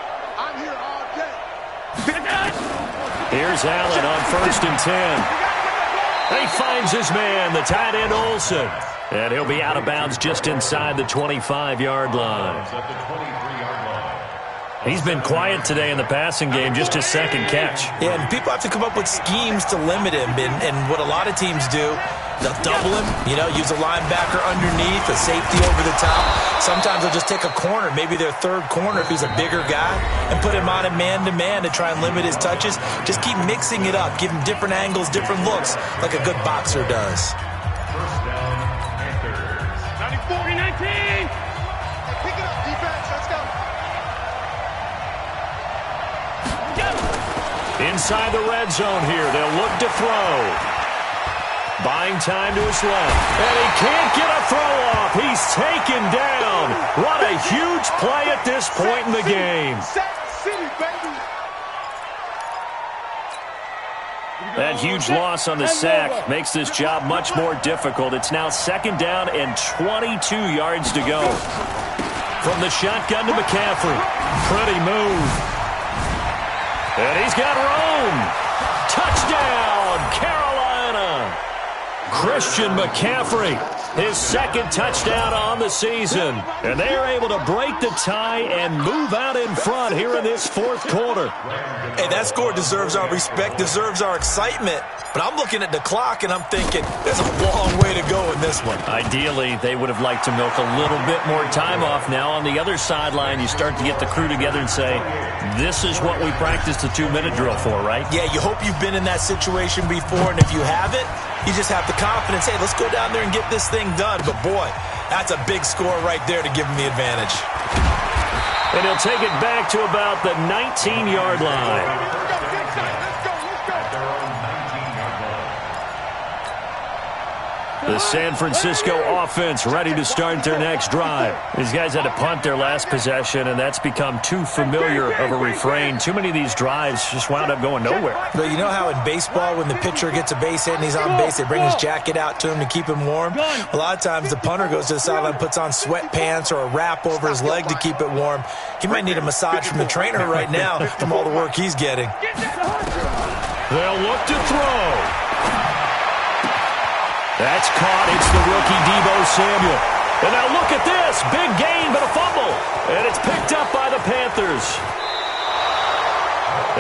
Here's Allen on 1st and 10. He finds his man, the tight end Olsen. And he'll be out of bounds just inside the 25-yard line. He's been quiet today in the passing game, just his second catch. Yeah, and people have to come up with schemes to limit him. And what a lot of teams do, they'll double him, use a linebacker underneath, a safety over the top. Sometimes they'll just take a corner, maybe their third corner if he's a bigger guy, and put him on a man-to-man to try and limit his touches. Just keep mixing it up, give him different angles, different looks, like a good boxer does. First down, Panthers. 40-19. Hey, pick it up, defense. Let's go. Inside the red zone here, they'll look to throw. Buying time to his left. And he can't get a throw off. He's taken down. What a huge play at this point in the game. City, baby. That huge loss on the sack makes this job much more difficult. It's now 2nd down and 22 yards to go. From the shotgun to McCaffrey. Pretty move. And he's got Rome. Touchdown, Carolina. Christian McCaffrey, his 2nd touchdown on the season. And they are able to break the tie and move out in front here in this 4th quarter. Hey, that score deserves our respect, deserves our excitement. But I'm looking at the clock and I'm thinking there's a long way to go in this one. Ideally, they would have liked to milk a little bit more time off. Now on the other sideline, you start to get the crew together and say, this is what we practiced the 2-minute drill for, right? Yeah, you hope you've been in that situation before, and if you haven't, you just have the confidence, hey, let's go down there and get this thing done. But boy, that's a big score right there to give him the advantage. And he'll take it back to about the 19-yard line. The San Francisco offense ready to start their next drive. These guys had to punt their last possession, and that's become too familiar of a refrain. Too many of these drives just wound up going nowhere. But you know how in baseball, when the pitcher gets a base hit and he's on base, they bring his jacket out to him to keep him warm? A lot of times the punter goes to the sideline, puts on sweatpants or a wrap over his leg to keep it warm. He might need a massage from the trainer right now from all the work he's getting. They'll look to throw. That's caught. It's the rookie Deebo Samuel. And now look at this. Big gain, but a fumble. And it's picked up by the Panthers.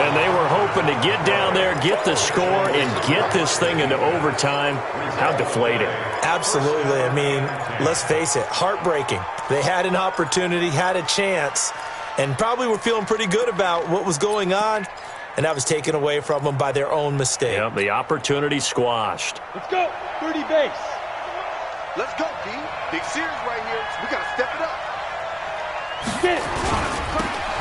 And they were hoping to get down there, get the score, and get this thing into overtime. How deflating. Absolutely. I mean, let's face it, heartbreaking. They had an opportunity, had a chance, and probably were feeling pretty good about what was going on. And that was taken away from them by their own mistake. Yep, the opportunity squashed. Let's go. 30 base. Let's go, D. Big series right here. We got to step it up. Get it.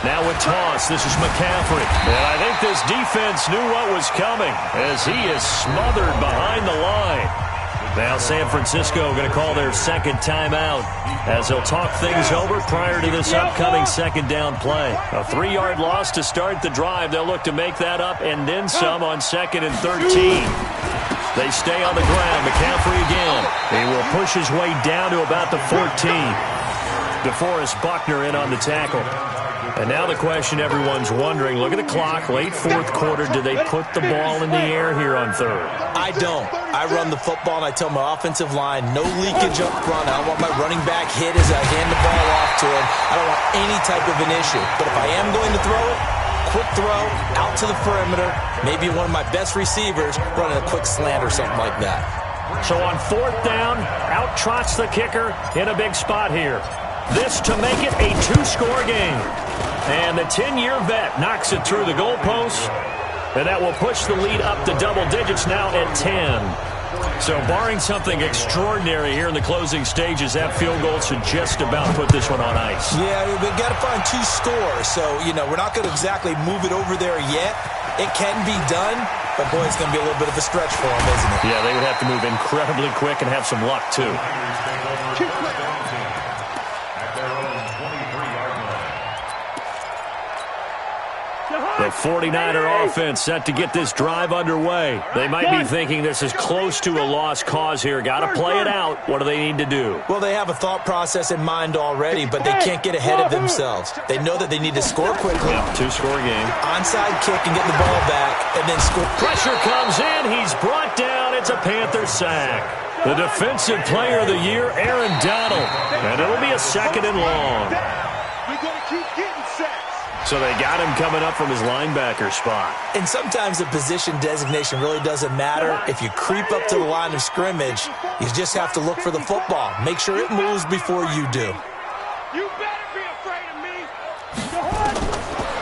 Now with toss, this is McCaffrey. And I think this defense knew what was coming as he is smothered behind the line. Now San Francisco going to call their 2nd timeout as they'll talk things over prior to this upcoming 2nd down play. A 3-yard loss to start the drive. They'll look to make that up and then some on 2nd and 13. They stay on the ground. McCaffrey again. He will push his way down to about the 14. DeForest Buckner in on the tackle. And now the question everyone's wondering, look at the clock, late 4th quarter, do they put the ball in the air here on 3rd? I don't. I run the football, and I tell my offensive line, no leakage up front. I don't want my running back hit as I hand the ball off to him. I don't want any type of an issue. But if I am going to throw it, quick throw, out to the perimeter, maybe one of my best receivers running a quick slant or something like that. So on 4th down, out trots the kicker in a big spot here. This to make it a 2-score game. And the 10-year vet knocks it through the goalpost. And that will push the lead up to double digits now at 10. So barring something extraordinary here in the closing stages, that field goal should just about put this one on ice. Yeah, we've got to find 2 scores. So, we're not going to exactly move it over there yet. It can be done, but boy, it's going to be a little bit of a stretch for them, isn't it? Yeah, they would have to move incredibly quick and have some luck, too. The 49er offense set to get this drive underway. They might be thinking this is close to a lost cause here. Got to play it out. What do they need to do? Well, they have a thought process in mind already, but they can't get ahead of themselves. They know that they need to score quickly. Yeah, two-score game. Onside kick and get the ball back, and then score. Pressure comes in. He's brought down. It's a Panther sack. The defensive player of the year, Aaron Donald. And it'll be a 2nd and long. We're going to keep getting sacks. So they got him coming up from his linebacker spot. And sometimes the position designation really doesn't matter. If you creep up to the line of scrimmage, you just have to look for the football. Make sure it moves before you do. You better be afraid of me.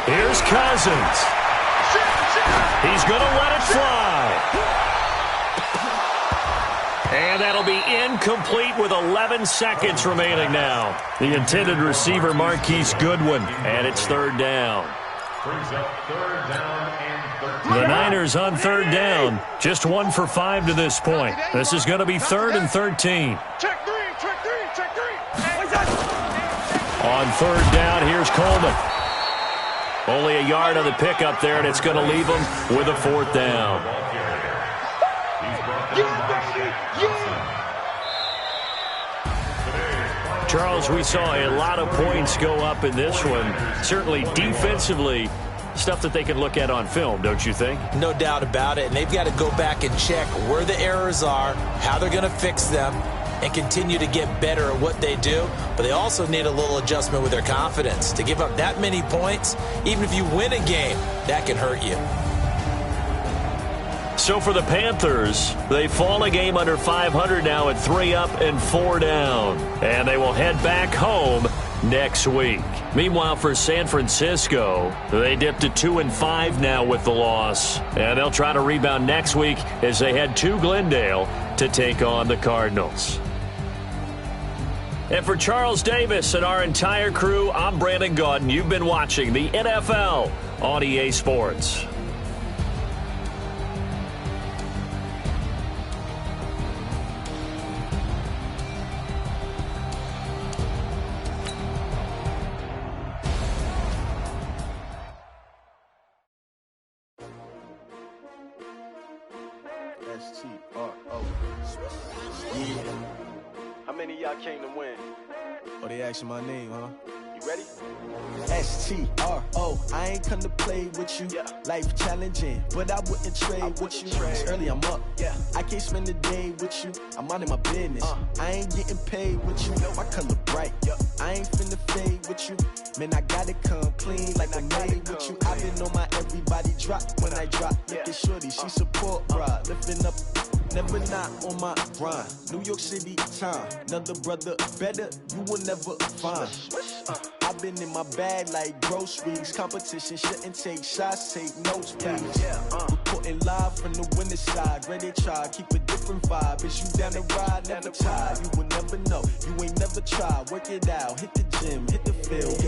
Here's Cousins. He's going to let it fly. And that'll be incomplete with 11 seconds remaining now. The intended receiver, Marquise Goodwin, and it's 3rd down. Brings up 3rd down and 13. The Niners on 3rd down, just 1 for 5 to this point. This is going to be 3rd and 13. Check 3, check 3, check 3. On 3rd down, here's Coleman. Only a yard on the pickup there, and it's going to leave him with a 4th down. Charles, we saw a lot of points go up in this one. Certainly defensively, stuff that they can look at on film, don't you think? No doubt about it. And they've got to go back and check where the errors are, how they're going to fix them, and continue to get better at what they do. But they also need a little adjustment with their confidence. To give up that many points, even if you win a game, that can hurt you. So for the Panthers, they fall a game under 500 now at 3 up and 4 down. And they will head back home next week. Meanwhile, for San Francisco, they dipped to 2-5 now with the loss. And they'll try to rebound next week as they head to Glendale to take on the Cardinals. And for Charles Davis and our entire crew, I'm Brandon Gaudin. You've been watching the NFL on EA Sports. S-T-R-O. Yeah. How many of y'all came to win? Oh, they asking my name, huh? You ready? S-T-R-O. I ain't come to play with you. Yeah. Life challenging, but I wouldn't trade with you. It's early, I'm up. Yeah. I can't spend the day with you. I'm minding my business. I ain't getting paid with you. My color bright. I ain't finna fade with you. Man, I gotta come clean like I'm made with you. I've been on my everybody drop when I drop. Look at shorty, she support ride. Lifting up, never not on my grind. New York City time. Another brother better, you will never find. I've been in my bag like groceries. Competition shouldn't take shots, take notes, please. Reporting live from the winning side. Ready to try, keep a different vibe. Is you down the ride, never tired. You will never know, you ain't never tried. Work it out, hit the gym, hit the field.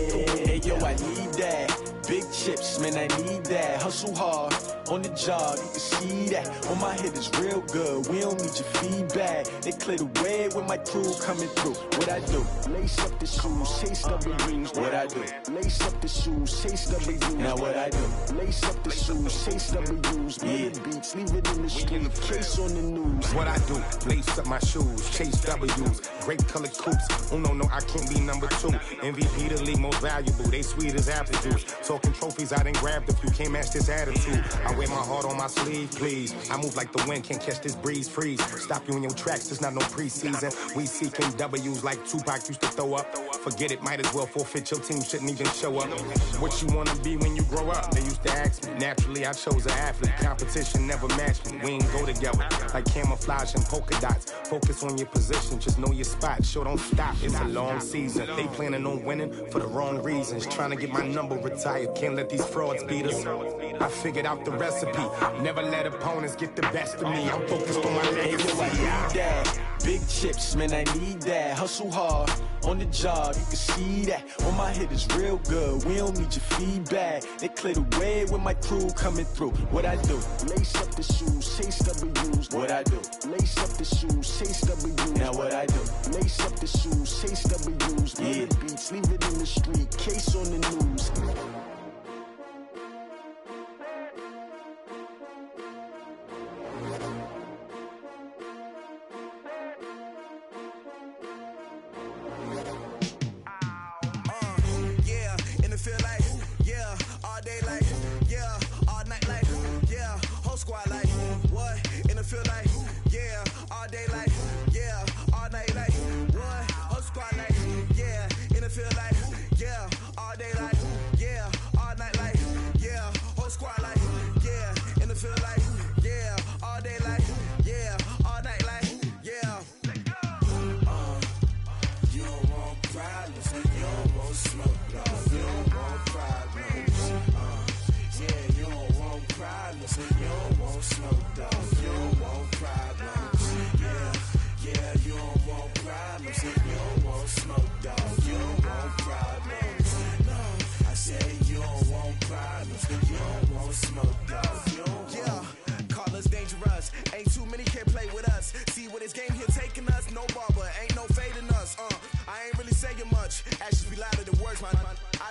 Hey yo, I need that. Big chips, man, I need that. Hustle hard, on the job, you can see that. On my head is real good, we don't need your feedback. They clear the way with my crew coming through. What I do? Lace up the shoes, chase W's. What I do? Lace up the shoes, chase W's. Now what I do? Lace up the shoes, chase W's. Yeah, beats, leave it in the street, case on the news. What I do? Lace up my shoes, chase W's. Grape colored coops. Oh no, I can't be number 2. MVP the league most valuable. They sweet as apple juice. Talking trophies, I didn't grab the few. Can't match this attitude. I wear my heart on my sleeve, please. I move like the wind, can't catch this breeze, freeze. Stop you in your tracks, there's not no preseason. We seeking W's like Tupac used to throw up. Forget it, might as well forfeit. Your team shouldn't even show up. What you wanna be when you grow up? They used to ask me. Naturally, I chose an athlete. Competition never matched me. We ain't go together like camouflage and polka dots. Focus on your position, just know your spot. Show don't stop, it's a long season. They planning on winning for the wrong reasons. Trying to get my number retired, can't let these frauds beat us. I figured out the recipe. Never let opponents get the best of me. I'm focused on my legacy. Big chips, man, I need that. Hustle hard, on the job, you can see that. On my head is real good, we don't need your feedback. They clear the way with my crew coming through. What I do? Lace up the shoes, chase W's. What I do? Lace up the shoes, chase W's. Now what I do? Lace up the shoes, chase W's. Yeah, beats, leave it in the street, case on the news.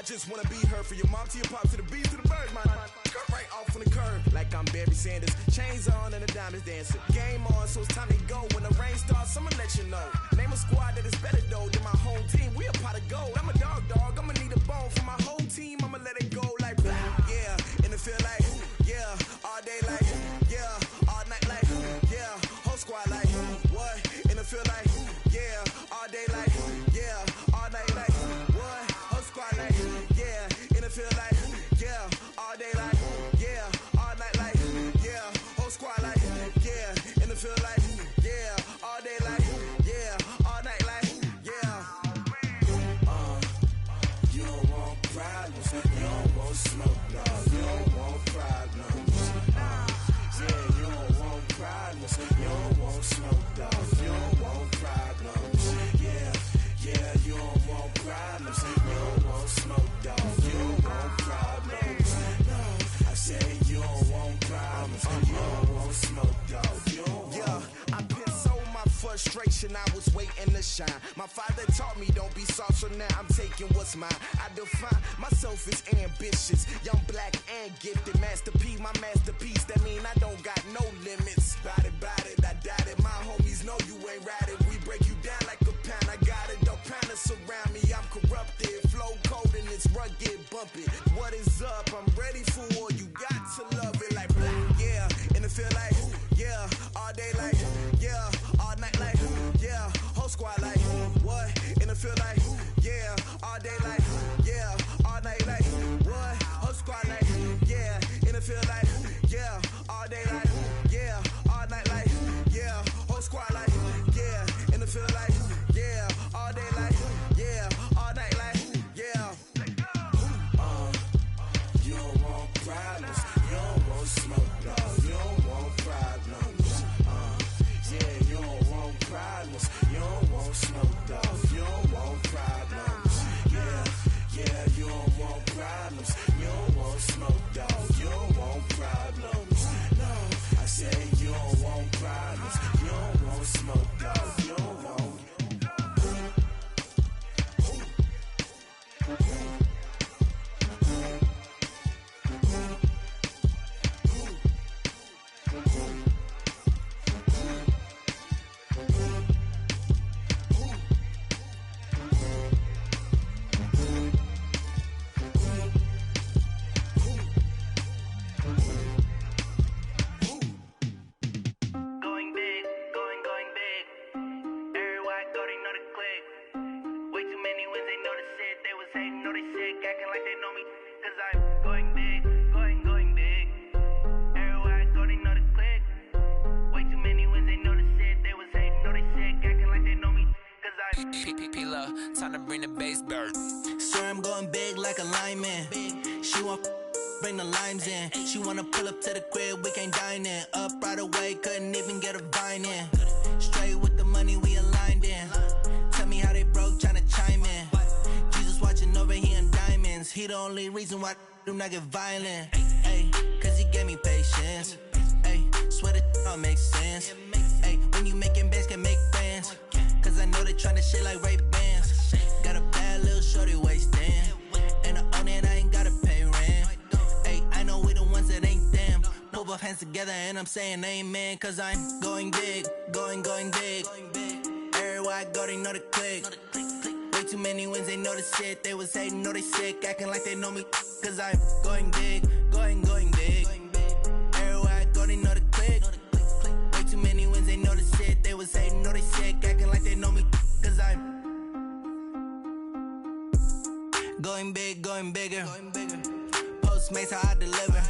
just wanna be her. For your mom to your pop to the beat to the bird, man. Cut right off on the curb, like I'm Barry Sanders. Chains on and the diamonds dancing. Game on, so it's time to go. When the rain starts, I'ma let you know. Name a squad that is better though than my home team. We a pot of gold. I'm a dog. I'ma need a bone for my whole team. I'ma let it go like blah. Yeah, and it feel like yeah, all day like yeah, all night like yeah, whole squad like what? And it feel like yeah, all day like yeah, all night like what? Whole squad like yeah, and it feel like yeah, all day like yeah, all night like yeah, whole squad like yeah, and it feel like yeah, all day like yeah, all night like yeah. You don't want problems, you don't want smoke, dog. You don't want problems. Yeah, you don't want problems, you don't want smoke, dog. You don't want problems. Yeah, you don't want problems, you don't want smoke, dog. You don't want problems. No, I said you don't want problems, you don't want smoke, dog. You don't want. I pissed so my frustration, I was waiting to shine. My father taught me don't be soft, so now I'm taking what's mine. I define myself as ambitious, young, black, and gifted. Master P, my masterpiece, that mean I don't got no limits. Bout it, I doubt it. My homies know you ain't ride it. We break you down like a pound. I got it, don't pound to surround me. I'm corrupted, flow cold and it's rugged, bumpy. What is up? I'm ready for war. You got to love it like blah, yeah, and it feel like yeah, all day like yeah, all night like yeah, whole squad like what? And it feel like yeah, all day like yeah, all night like what? Whole squad like yeah, and it feel like yeah, all day like yeah, all night like yeah, whole squad like yeah, and it feel like yeah, all day like yeah, all night like yeah. You don't want problems, you don't want smoke, dog. You don't want problems. Yeah, you don't want problems, you don't want smoke, dog. You don't want problems. Yeah, you don't want problems, you don't want smoke, dog. You don't want problems. No, I say you don't want problems, you don't want smoke, dog. You don't want. Going big, going big. Everywhere I go, they know the click. Way too many wins, they know the shit. They was hating, know they sick, acting like they know me. Cause I'm going big, going big. Everywhere I go, they know the click. Way too many wins, they know the shit. They was hating, know they sick, acting like they know me. Cause I'm P-P-P-Love, time to bring the bass bird. Swear I'm going big like a lineman. She want bring the limes in. She wanna pull up to the crib, we can't dine in. Up right away, couldn't even get a vine in. Straight with the money we aligned in. Tell me how they broke, tryna chime in. Jesus watching over here in diamonds. He the only reason why I do not get violent. Ay, cause he gave me patience. Ay, swear that all makes sense. Ay, when you making bands, can make friends. Cause I know they tryna shit like Ray Bans. Got a bad little shorty wasting. And I own it, I ain't gotta pay rent. Ay, I know we the ones that ain't them. Pull both hands together and I'm saying amen. Cause I'm going big, going big. Everywhere I go, they know the click. Way too many wins, they know the shit. They was hating, know they sick, acting like they know me. Cause I'm going big, going big. Everywhere I go, they know the click. Way too many wins, they know the shit. They was hating, know they sick, acting like they know me. Cause I'm going big, going bigger. Postmates, how I deliver.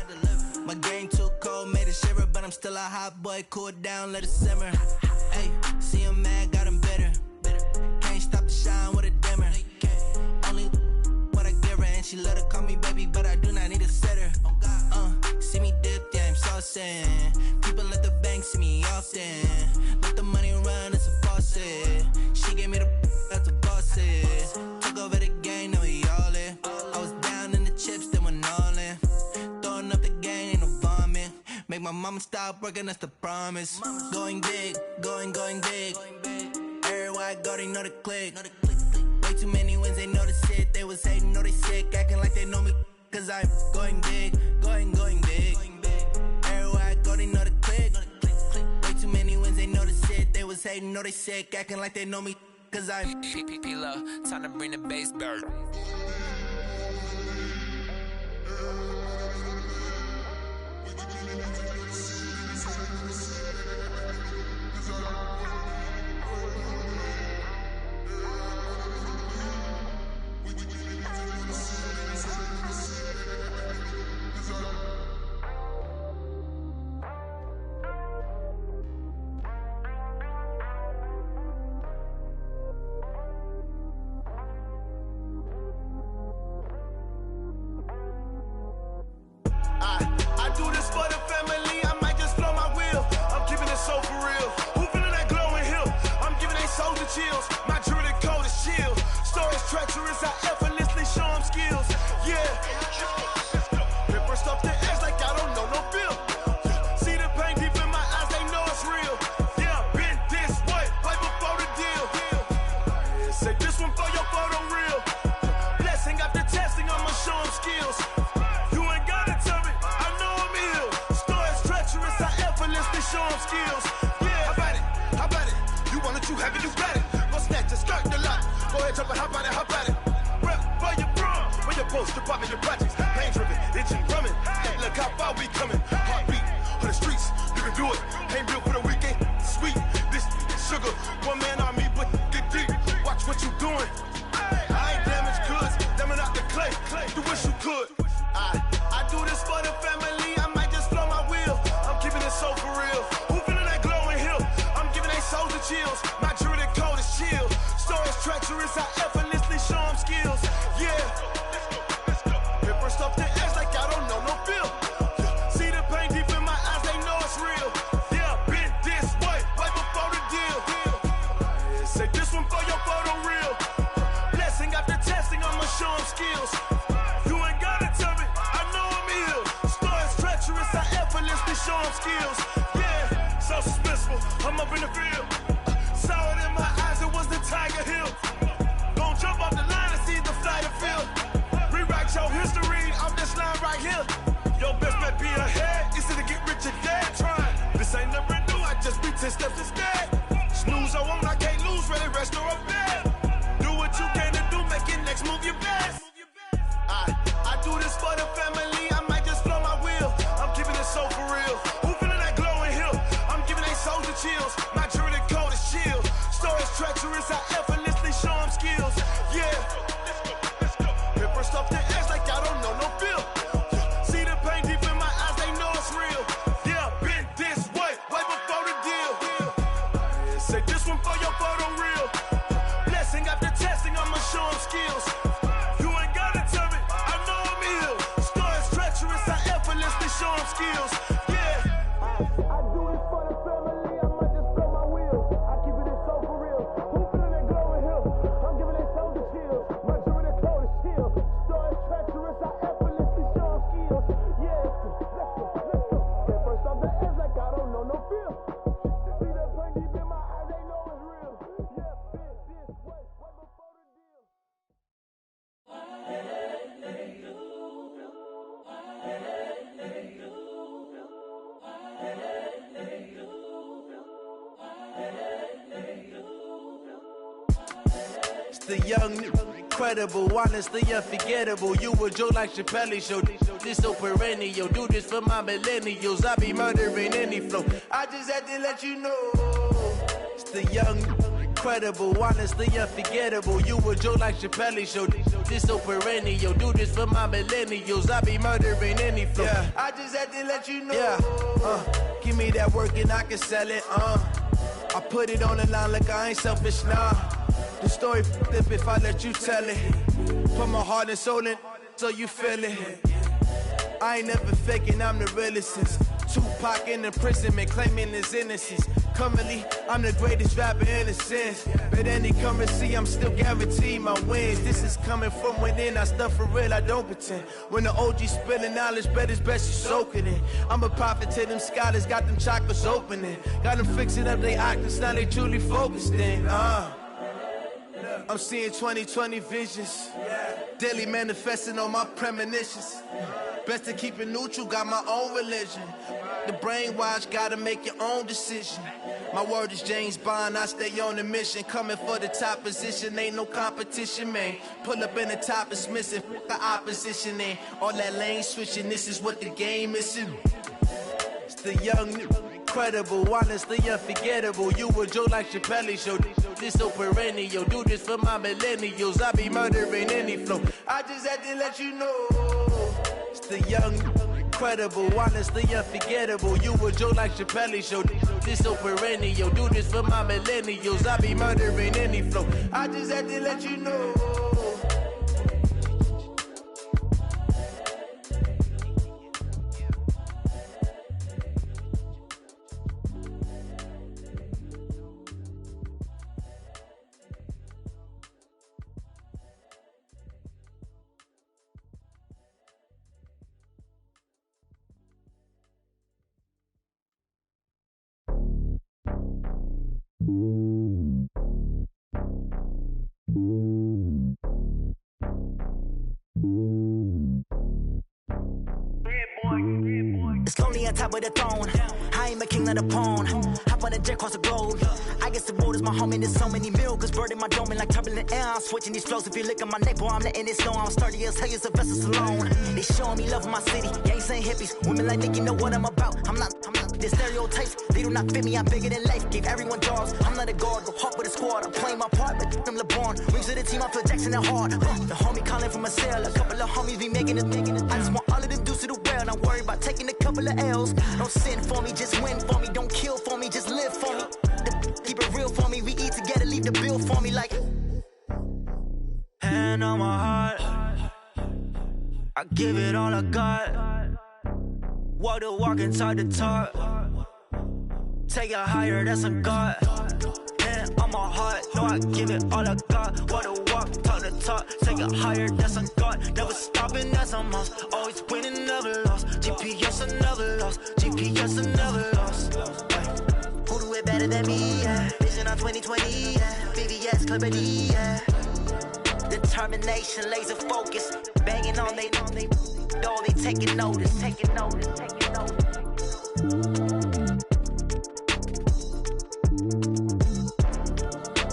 My game too cold, made it shiver. But I'm still a hot boy, cool it down, let it simmer. Hey, see him mad, got him bitter. Can't stop the shine with a dimmer. Only what I give her, and she let her call me baby, but I do not need a sitter. See me dip, yeah, I'm saucing. People at the bank see me often. Let the money run, it's a faucet. She gave me the that's a boss it. Took over the game, now we all in. I was down in the chips, then went all in. Throwing up the game, ain't no vomit. Make my mama stop working, that's the promise. Going big, going big. Everywhere I go, they know the click. Way too many wins, they know the shit. They was hating, know they sick, acting cause I'm going big, going big. Everywhere I go, they know the click. Way too many wins, they know the shit. They was hating, know they sick, acting like they know me, cause I'm P-P-P-Lo, time to bring the bass bird. I do this for the family, I might just blow my wheel. I'm keeping it so for real. Who feeling that glowing hill? I'm giving they souls the chills. My jewelry code is chill. Stories treacherous, I effortlessly show them skills. Yeah. Paper stuff the edge like I don't know no feel. See the pain deep in my eyes, they know it's real. Yeah, been this way, right before the deal. Say this one for your photo real. Blessing after testing, I'ma show them skills. Show them skills. Yeah, how about it? You want it, you have it, you got it. Go snatch a skirt the lot. Go ahead, jump it, how about it? Rep for your bro, where your post, department, your projects. Pain driven, itching, drumming. Hey, look how far we coming. Heartbeat on the streets, you can do it. Ain't built for the weekend, sweet. This sugar, one man army, but get deep. Watch what you doing. I ain't damaged goods, damn out the clay. You wish you could. I do this for the family, I might just blow my wheel. I'm keeping it so for real. Who feeling that glowing hill? I'm giving they souls the chills. My jewelry code is chill. Stories treacherous, I effortlessly show them skills. Yeah. Paper stuff the edge like I don't know no feel. See the pain deep in my eyes, they know it's real. Yeah, been this way, right before the deal. Say this one for your photo real. Blessing after testing, I'ma show them skills. You ain't gotta tell me, I know I'm ill. Stories treacherous, I effortlessly show them skills. Yeah, so suspenseful, I'm up in the field. Saw it in my eyes, it was the Tiger Hill. Don't jump off the line and see the flight of field. Rewrite your history, I'm this line right here. Your best bet be ahead, it's to get rich or dead. Trying, this ain't never new, I just be 10 steps instead. Snooze, I won't, I can't lose, ready, rest or a bed. Do what you can to do, make your next move your best. I do this for the family, I might just blow my wheel. I'm keeping it so for real. Who feeling that glowing hill? I'm giving they souls the chills. My jewelry code is chill. Stories treacherous, I effortlessly show them skills. Yeah. Paper stuff the edge like I don't know no feel. See the pain deep in my eyes, they know it's real. Yeah, been this way, right before the deal. Say this one for your photo real. Blessing after testing, I'ma show them skills. You ain't gotta tell me, I know I'm ill. Stories treacherous, I effortlessly show them skills. Yeah. I do this for the family, I might just blow my wheel. I keep it so for real. Who feeling that glowing hill? I'm giving they souls the chills. My jewelry code is chill. Stories treacherous, I effortlessly show them skills. Yeah, let's go. Paper stuff the edge like I don't know no feel. See that pain deep in my eyes, they know it's real. Yeah, been this way, right before the deal. It's the young, incredible, honestly unforgettable. You a Joe like Chappelle show. This so perennial. Do this for my millennials. I be murdering any flow. I just had to let you know. It's the young, incredible, honestly unforgettable. You a Joe like Chappelle show. This so perennial. Do this for my millennials. I be murdering any flow. Yeah. I just had to let you know. Yeah. Give me that work and I can sell it. I put it on the line like I ain't selfish, nah. The story flip if I let you tell it. Put my heart and soul in so you feel it. I ain't never faking, I'm the realest since Tupac in imprisonment, claiming his innocence. Currently, I'm the greatest rapper in a sense. But any currency, I'm still guaranteed my wins. This is coming from within, I stuff for real, I don't pretend. When the OG spilling knowledge, bet it's best you soak it in. I'm a prophet to them scholars, got them chakras opening. Got them fixing up they octaves, now they truly focused in. I'm seeing 20/20 visions. Daily manifesting on my premonitions. Best to keep it neutral, got my own religion. The brainwash, gotta make your own decision. My word is James Bond, I stay on the mission. Coming for the top position, ain't no competition, man. Pull up in the top, it's missing, the opposition ain't. All that lane switching, this is what the game is. It's the young, incredible, honestly unforgettable. You a Joe like Chappelle show. This so perennial, do this for my millennials. I be murdering any flow. I just had to let you know. It's the young, incredible, honestly unforgettable. You a Joe like Chappelle show. This so perennial, do this for my millennials. I be murdering any flow. I just had to let you know. It's lonely on top of the throne. I ain't a king of the pawn. Hop on a jet across the globe. I guess the road is my home and there's so many miracles burning my dome like turbulent air. I'm switching these flows. If you look at my neck, boy, I'm letting it snow. I'm sturdy as hell, as a vessel alone. They showing me love in my city. Gangs ain't hippies. Women like Nick, you know what I'm about. I'm not the stereotypes. They do not fit me. I'm bigger than life. Gave everyone jobs. I'm not a guard. Go hard with a squad. I'm playing my part, but I'm LeBron. Rings to the team. I feel Jackson and hard. The homie calling from a cell. A couple of homies be making it. I just want all of them dudes to the well. Not worry about taking a couple of L's. Don't sin for me, just win for me. Don't kill for me, just live for me. Keep it real for me. We eat together, leave the bill for me like. Hand on my heart, I give it all I got. Walk the walk inside the talk. Take it higher, that's a God. Hand on my heart, no, I give it all I got. Walk the walk, talk the talk. Take it higher, that's a God. Never stopping, that's a must. Always winning, never lost. GPS, I never lost. GPS, I never lost. Who do it better than me? Yeah. Vision on 2020. Yeah. VVS, Clippity. Yeah. Determination, laser focus. Banging on they door, they taking notice. Taking notice. Taking notice.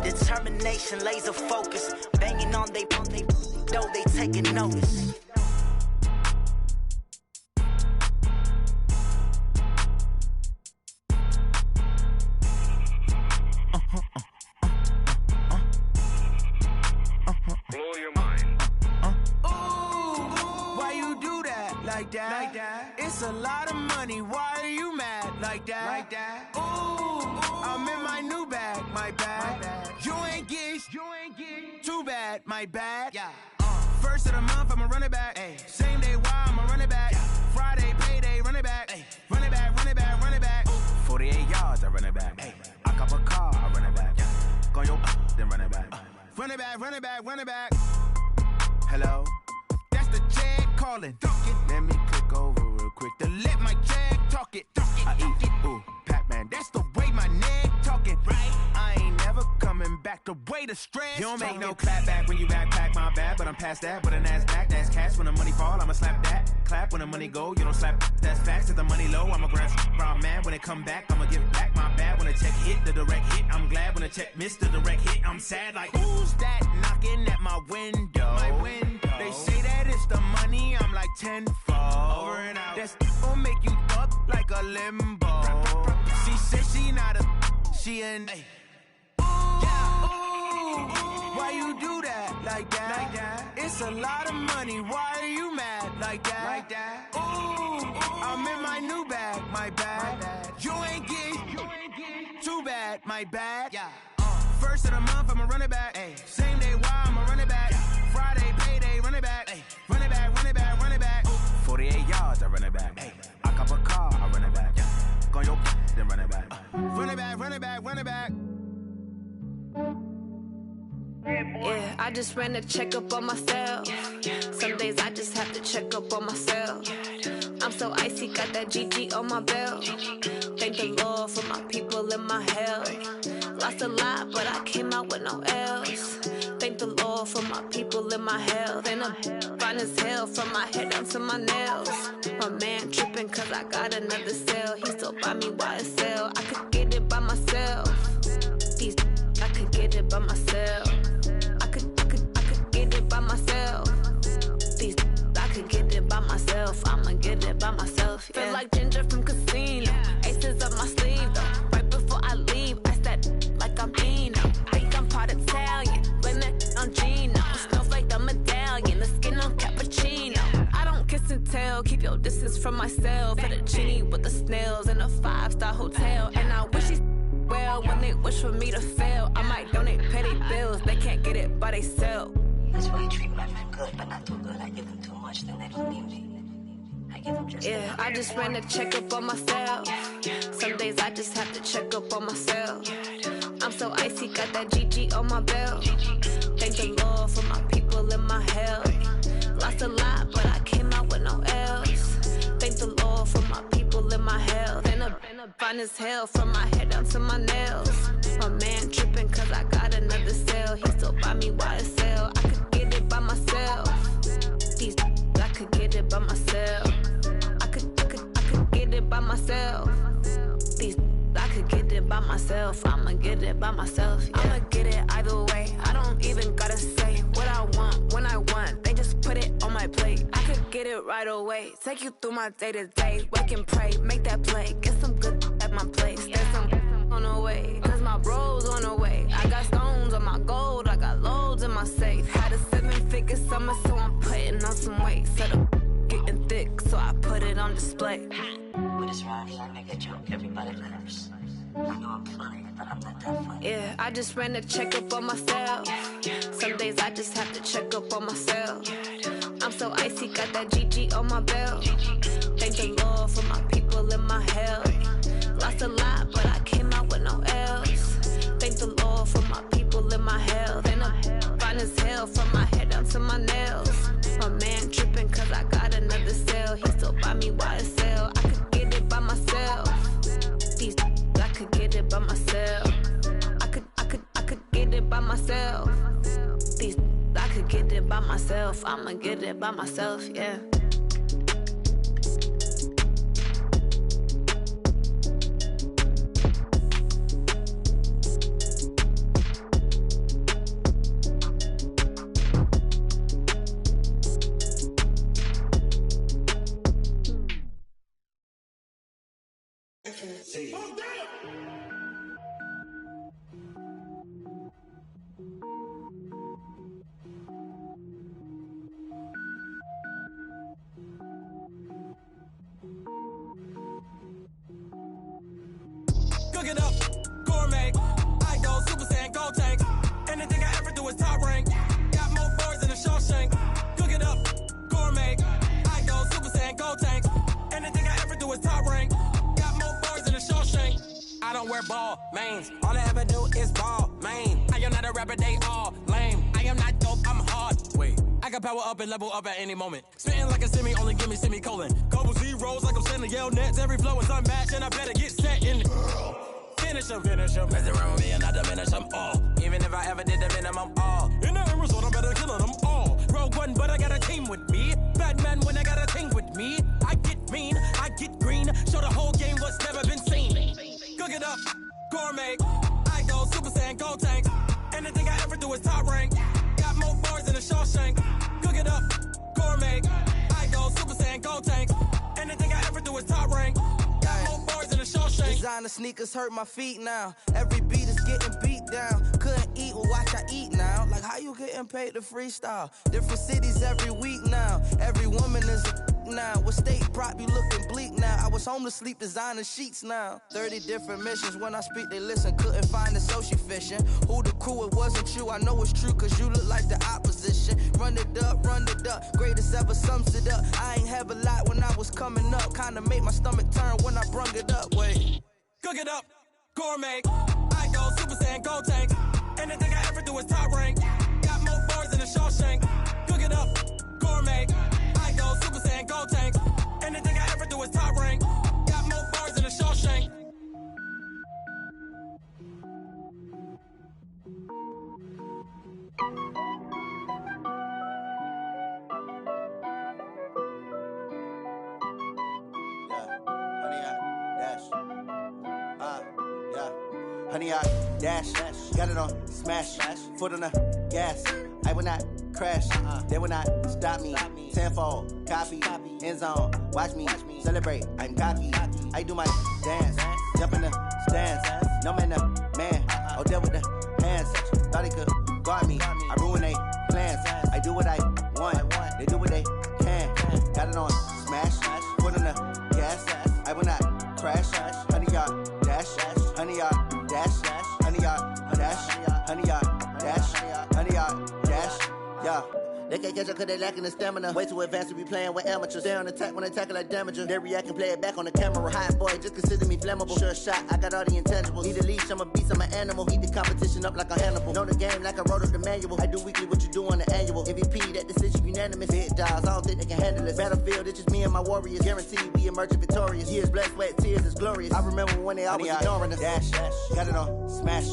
Determination, laser focus. Banging on they door, they taking notice. Blow your mind. Why you do that like that? It's a lot of money. Why are you mad like that? Ooh, I'm in my new bag, my bad. You ain't get too bad, my bad. Yeah. First of the month, I'ma run it back. Ay. Same day, why I'ma run it back. Yeah. Friday, payday, run it back. Ay. Run it back, run it back, run it back. 48 yards, I run it back. Ay. I cop a car, I run it back. Yeah. Go your then run it back. Run it back, run it back, run it back. Hello? That's the check calling. Let me click over real quick to let my check talk it. I eat it, ooh, Pac-Man. That's the way my neck talking. Right? I ain't never coming back the way the stress. You don't make no clap back when you backpack, my bad. But I'm past that with a NASDAQ. That's cash when the money fall, I'ma slap that. Clap when the money go, you don't slap. That's facts. If the money low, I'ma grab brown man. When it come back, I'ma give back my bad. When the check hit, the direct hit. I'm glad when the check missed the direct hit. I'm sad like, who's that knocking at my window? My window. They say that it's the money, I'm like tenfold. Over and out. That's gon' make you up like a limbo. She said she not a, she an. Ooh, why you do that like that? It's a lot of money. Why are you mad like that? Ooh, I'm in my new bag, my bad. You ain't get too bad, my bad. Yeah. First of the month, I'ma run it back. Ay. Same day, why I'ma run it back. Yeah. Friday, payday, run it back. Ay. Run it back, run it back, run it back. 48 yards, I run it back. Ay. I cop a car, I run it back. Yeah. Go your then run it back. Run it back, run it back, run it back. Yeah, I just ran a checkup on myself. Some days I just have to check up on myself. I'm so icy, got that GG on my belt. Thank the Lord for my people and my health. Lost a lot, but I came out with no L's. Thank Lord for my people in my health. And I'm fine as hell from my head down to my nails. My man tripping cause I got another cell. He still buy me YSL. I could get it by myself. These I could get it by myself. I could get it by myself. These I could get it by myself. I'ma get it by myself. Yeah. Feel like Ginger from Casino. Aces up my sleeve though. Right before I leave, I said like I'm Dino. Think I'm part Italian. Blame it on Gino. Smells like the medallion. The skin on cappuccino. I don't kiss and tell. Keep your distance from myself. For the genie with the snails in a 5-star hotel. And I wish he's well when they wish for me to fail. I might donate petty bills. They can't get it by they sell. That's why I treat my men good, but not too good. I give them too much, then they don't need me. I give them just yeah, I just ran a checkup on myself. Some days I just have to check up on myself. I'm so icy, got that GG on my belt. Thank the Lord for my people in my health. Lost a lot, but I came out with no else. Thank the Lord for my people in my health. And I'm fine as hell from my head down to my nails. My man tripping cause I got another cell. He still buy me YSL. I could get it by myself. These I could get it by myself. I could get it by myself. These I could get it by myself. I'ma get it by myself. Yeah. I'ma get it either way. I don't even gotta say what I want when I want. They just put it on my plate. I could get it right away. Take you through my day to day. Wake and pray, make that play. Get some good at my place. There's some on the way. Cause my bro's on the way. I got stones on my gold. I got loads in my safe. Had a 7-figure summer, so I'm putting on some weight. Set up getting thick, so I put it on display. With this rhyme, I make a joke, everybody laughs. I know I'm funny, but I'm not that funny. Yeah, I just ran a checkup on myself. Some days I just have to check up on myself. I'm so icy, got that GG on my belt. Thank the Lord for my people in my health. Lost a lot, but I came out with no else. Thank the Lord for my people in my health. And I'm fine as hell from my head down to my nails. My man tripping cause I got another cell. He still buy me YSL. I could get it by myself. These I could get it by myself. I could get it by myself. These I could get it by myself. I'ma get it by myself, yeah. Cook it up, gourmet. I go Super Saiyan, Gold Tank. Anything I ever do is top rank. Got more boys than a Shawshank. Cook it up, gourmet. I go Super Saiyan, Gold Tank. Anything I ever do is top rank. Got more boys than a Shawshank. I don't wear ball mains. All I ever do is ball main. I am not a rapper, they all lame. I am not dope, I'm hard. Wait, I can power up and level up at any moment. Spitting like a semi, only give me semicolon. Couple zeros like I'm sending yell nets. Every flow is unmatched and I better get set in. Finish them. Mess around with me and I diminish them all. Even if I ever did the minimum all. In the result, I'm better killing them all. Rogue One, but I got a team with me. Batman when I got a team with me. I get mean, I get green. Show the whole game what's never been seen. Cook it up, gourmet. I go Super Saiyan, Gold Tank. Anything I ever do is top rank. Got more boys than a Shawshank. Cook it up, gourmet. I go Super Saiyan, Gold Tank. Anything I ever do is top rank. Got more boys than a Shawshank. Designer sneakers hurt my feet now. Every beat is getting beat down. Couldn't eat, well watch I eat now. Like how you getting paid to freestyle? Different cities every week now. Every woman is a now. What state prop you looking bleak now? I was home to sleep designer sheets now. 30 different missions. When I speak they listen. Couldn't find it so she fishing. Who the crew? It wasn't you. I know it's true cause you look like the opposition. Run it up. Greatest ever sums it up. I ain't have a lot when I was coming up. Kinda made my stomach turn when I brung it up. Wait. Cook it up, gourmet. I go Super Saiyan, Gold Tank. Anything I ever do is top rank. Got more boys than a Shawshank. Cook it up, gourmet. I go Super Saiyan, Gold Tank. Anything I ever do is top rank. Got more boys than a Shawshank. 100 yard dash. Got it on smash. Foot on the gas. I will not crash. They will not stop me. Tenfold, copy, end zone. Watch me celebrate. I'm cocky. I do my dance. Jump in the stands. No man, the man. Oh, there with the hands. Thought he could guard me. I ruin they plans. I do what I want. They do what they can. Got it on smash. Foot on the gas. I will not crash. 100 yard dash. 100 yard dash. 100 yard dash. 100 yard dash. 100 yard dash. Yeah. They can't catch up cause they lacking the stamina. Way too advanced to be playing with amateurs. Stay on attack when they tackle like damager. They react and play it back on the camera. Hot boy, just consider me flammable. Sure shot, I got all the intangibles. Need a leash, I'm a beast, I'm an animal. Eat the competition up like a Hannibal. Know the game like I wrote up the manual. I do weekly what you do on the annual. MVP, that decision unanimous. Big dogs, I don't think they can handle it. Battlefield, it's just me and my warriors. Guaranteed we emerging victorious. Years, blood, sweat, tears, it's glorious. I remember when they always ignoring us. Dash, got it on smash.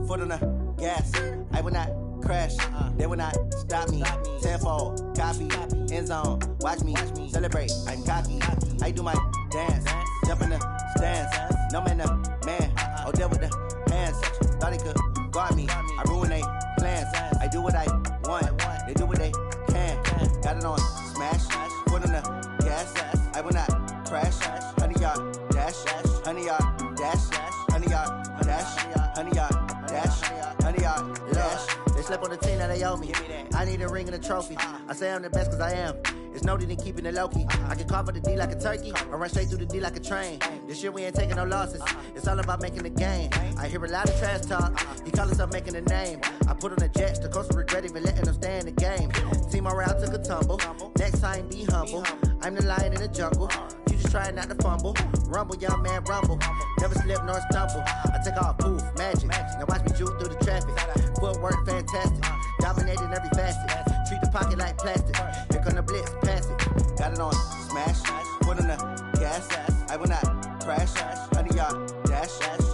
Foot on the gas. I will not crash. They will not stop me. Tenfold, copy, end zone. Watch me celebrate. I'm cocky. I do my dance. Jump in the stands. No man, the man. Oh, there with the hands. Thought he could guard me. I ruin they plans. I do what I want. They do what they can. Got it on smash. Foot on the gas. I will not crash. 100 yard dash. 100 yard dash. 100 yard dash. 100 yard dash. 100 yard dash. They slept on the team that they owe me. I need a ring and a trophy. I say I'm the best cause I am. It's noted in keeping it low-key. I can carve up the D like a turkey or run straight through the D like a train. This year we ain't taking no losses. It's all about making the game. I hear a lot of trash talk. He call himself making a name. I put on the Jets. The coach will regret even letting them stay in the game. Team morale took a tumble. Next time be humble. I'm the lion in the jungle. You just trying not to fumble. Rumble, young man, rumble. Never slip nor stumble. I take off, poof, magic. Now watch me juke through the traffic. Footwork fantastic. Dominating every facet. Treat the pocket like plastic. Here come the blitz, pass it. Got it on smash. Foot on the gas. I will not crash. 100 yard dash.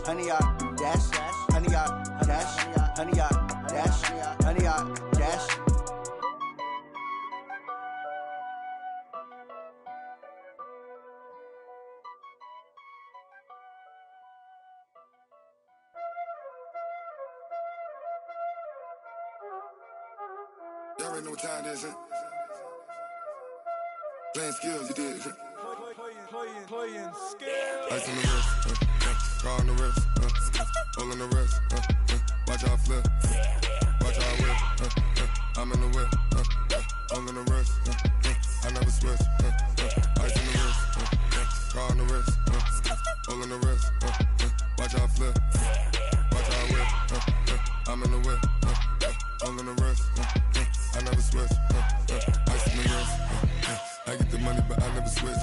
100 yard dash. 100 yard dash. 100 yard dash. 100 yard dash. Y'all already know what time it is, huh? Playing skills, you did, huh? Playing skills. Ice on the wrist, car on the wrist, hole on the wrist, watch how I flip, watch how I whip, I'm in the whip, hole on the wrist, I never switch, ice on the wrist, car on the wrist, hole on the wrist, watch how I flip, watch how I whip, I'm in the whip, hole on the wrist, I never switch, ice on the wrist, I get the money but I never switch.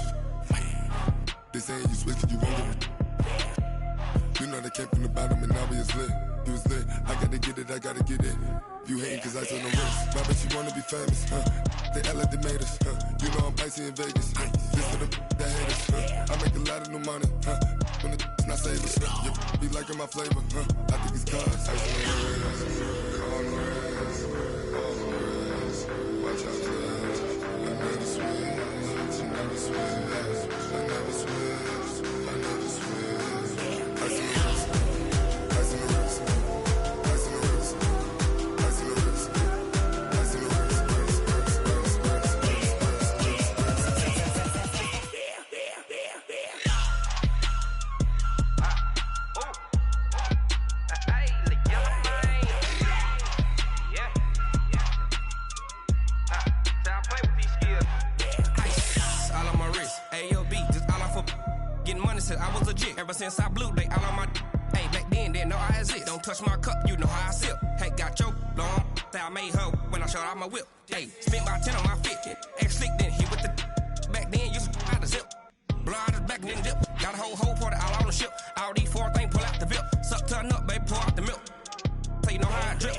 They saying you switch it, you won't get it. You know they came from the bottom and now we is lit. You was lit, I gotta get it, I gotta get it. You hating cause ice on the wrist. I bet you wanna be famous, They act like they made us, You know I'm icy in Vegas, This for the that hate us, I make a lot of new money, When the not save us, You be liking my flavor, I think it's cause ice on the wrist, on the wrist, on the wrist. Watch out for that, I never switch, I never switch. I never switch, I never switch. Ice in the wrist, ice in the wrist, ice in the wrist, ice in the wrist, ice in the wrist, I was legit ever since I blew they all on my hey back then didn't know I exist. Don't touch my cup, you know how I sip. Hey, got your long that I made her when I showed out my whip. Hey, spent about 10 on my fit. Ex slick then hit with the back then used to out the zip. Blood is back then dip. Got a whole party all on the ship. All these four things pull out the VIP. Suck turn up, baby, pour out the milk. So you know how I drip.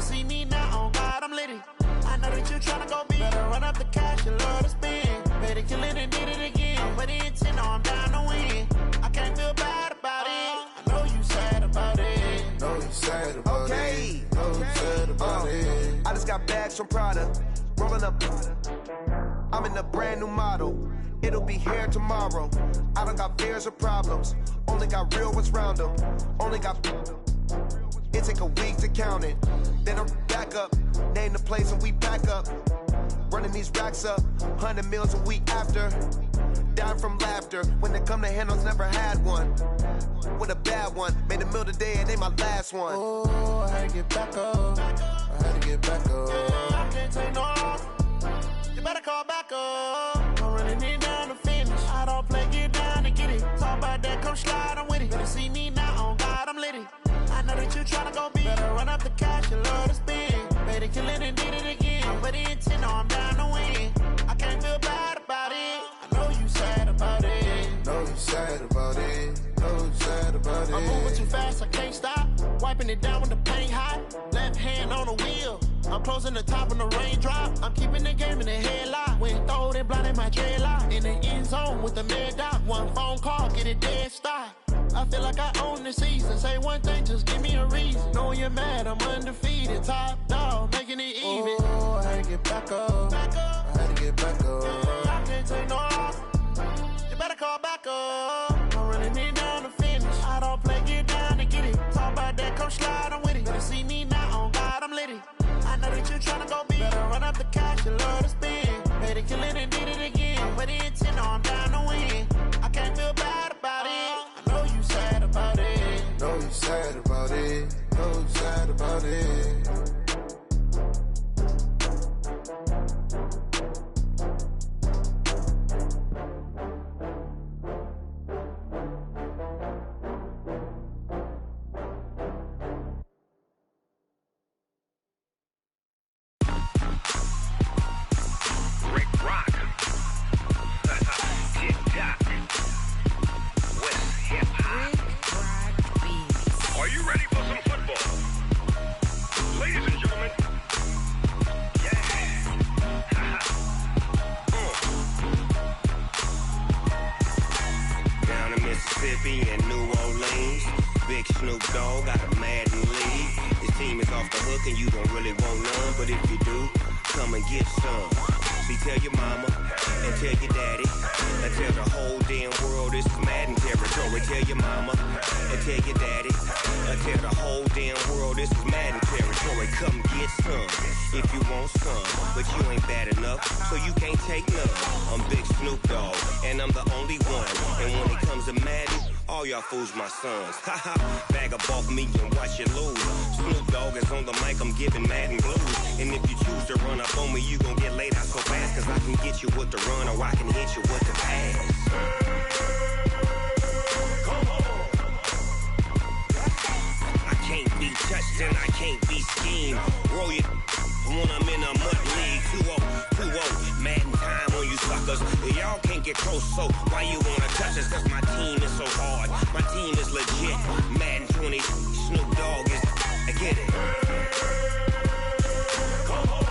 see me now, on God, I'm litty. I know that you tryna go big. Better run up the cash, you love to spend. Better kill it and did it again. But the intent, no, I'm down to win. I can't feel bad about it. I know you sad about it. Know you sad about it. Know you sad about it. I just got bags from Prada. Rolling up. I'm in a brand new model. It'll be here tomorrow. I don't got fears or problems. Only got real ones round them. Only got. It take a week to count it. Then I'm back up. Name the place and we back up. Running these racks up. 100 meals a week after. Dying from laughter. When it come to handles, never had one. With a bad one. Made a meal today and they my last one. Oh, I had to get back up. I had to get back up. I can't take no off. You better call back up. I'm running it down to finish. I don't play, get down to get it. Talk about that, come slide, I'm with it. Better see me now, on God, I'm litty. I know that you tryna go big. Better run up the cash, you love to spend. Better kill it and did it again. But the intent, no, I'm down to win. I can't feel bad about it. I know you sad about it. Know you sad about it. Know you sad about it. I'm moving too fast, I can't stop. Wiping it down with the paint hot. Left hand on the wheel. I'm closing the top on the raindrop. I'm keeping the game in the headlock. When throwed and blinded my dreadlock. In the end zone with the mad dot. One phone call, get it dead stop. I feel like I own the season. Say one thing, just give me a reason. Knowing you're mad, I'm undefeated. Top dog, making it even. Oh, I had to get back up. I had to get back up. I can't take no off. You better call back up. I'm running it down to finish. I don't play, get down to get it. Talk about that, come slide, I'm with it. Better see me now, on God, I'm litty. I know that you tryna go big. Better run up the cash, you love to spend. Better kill it and did it again. But the intent, no, I'm down to win. I can't feel bad about it. I know you sad about it. Know you sad about it. Know you sad about it. Fools my sons. Haha, bag up off me and watch you lose. Snoop Dogg is on the mic, I'm giving Madden blues. And if you choose to run up on me, you gon' get laid out so fast. Cause I can get you with the run or I can hit you with the pass. Come on. I can't be touched and I can't be schemed. Roll it when I'm in a mud league. 2-0, 2-0, Madden time on you suckers. Y'all can't get close, so why you wanna touch us? Cause my team is so hard. My team is legit. Madden 20, Snoop Dogg is. I get it. Come on.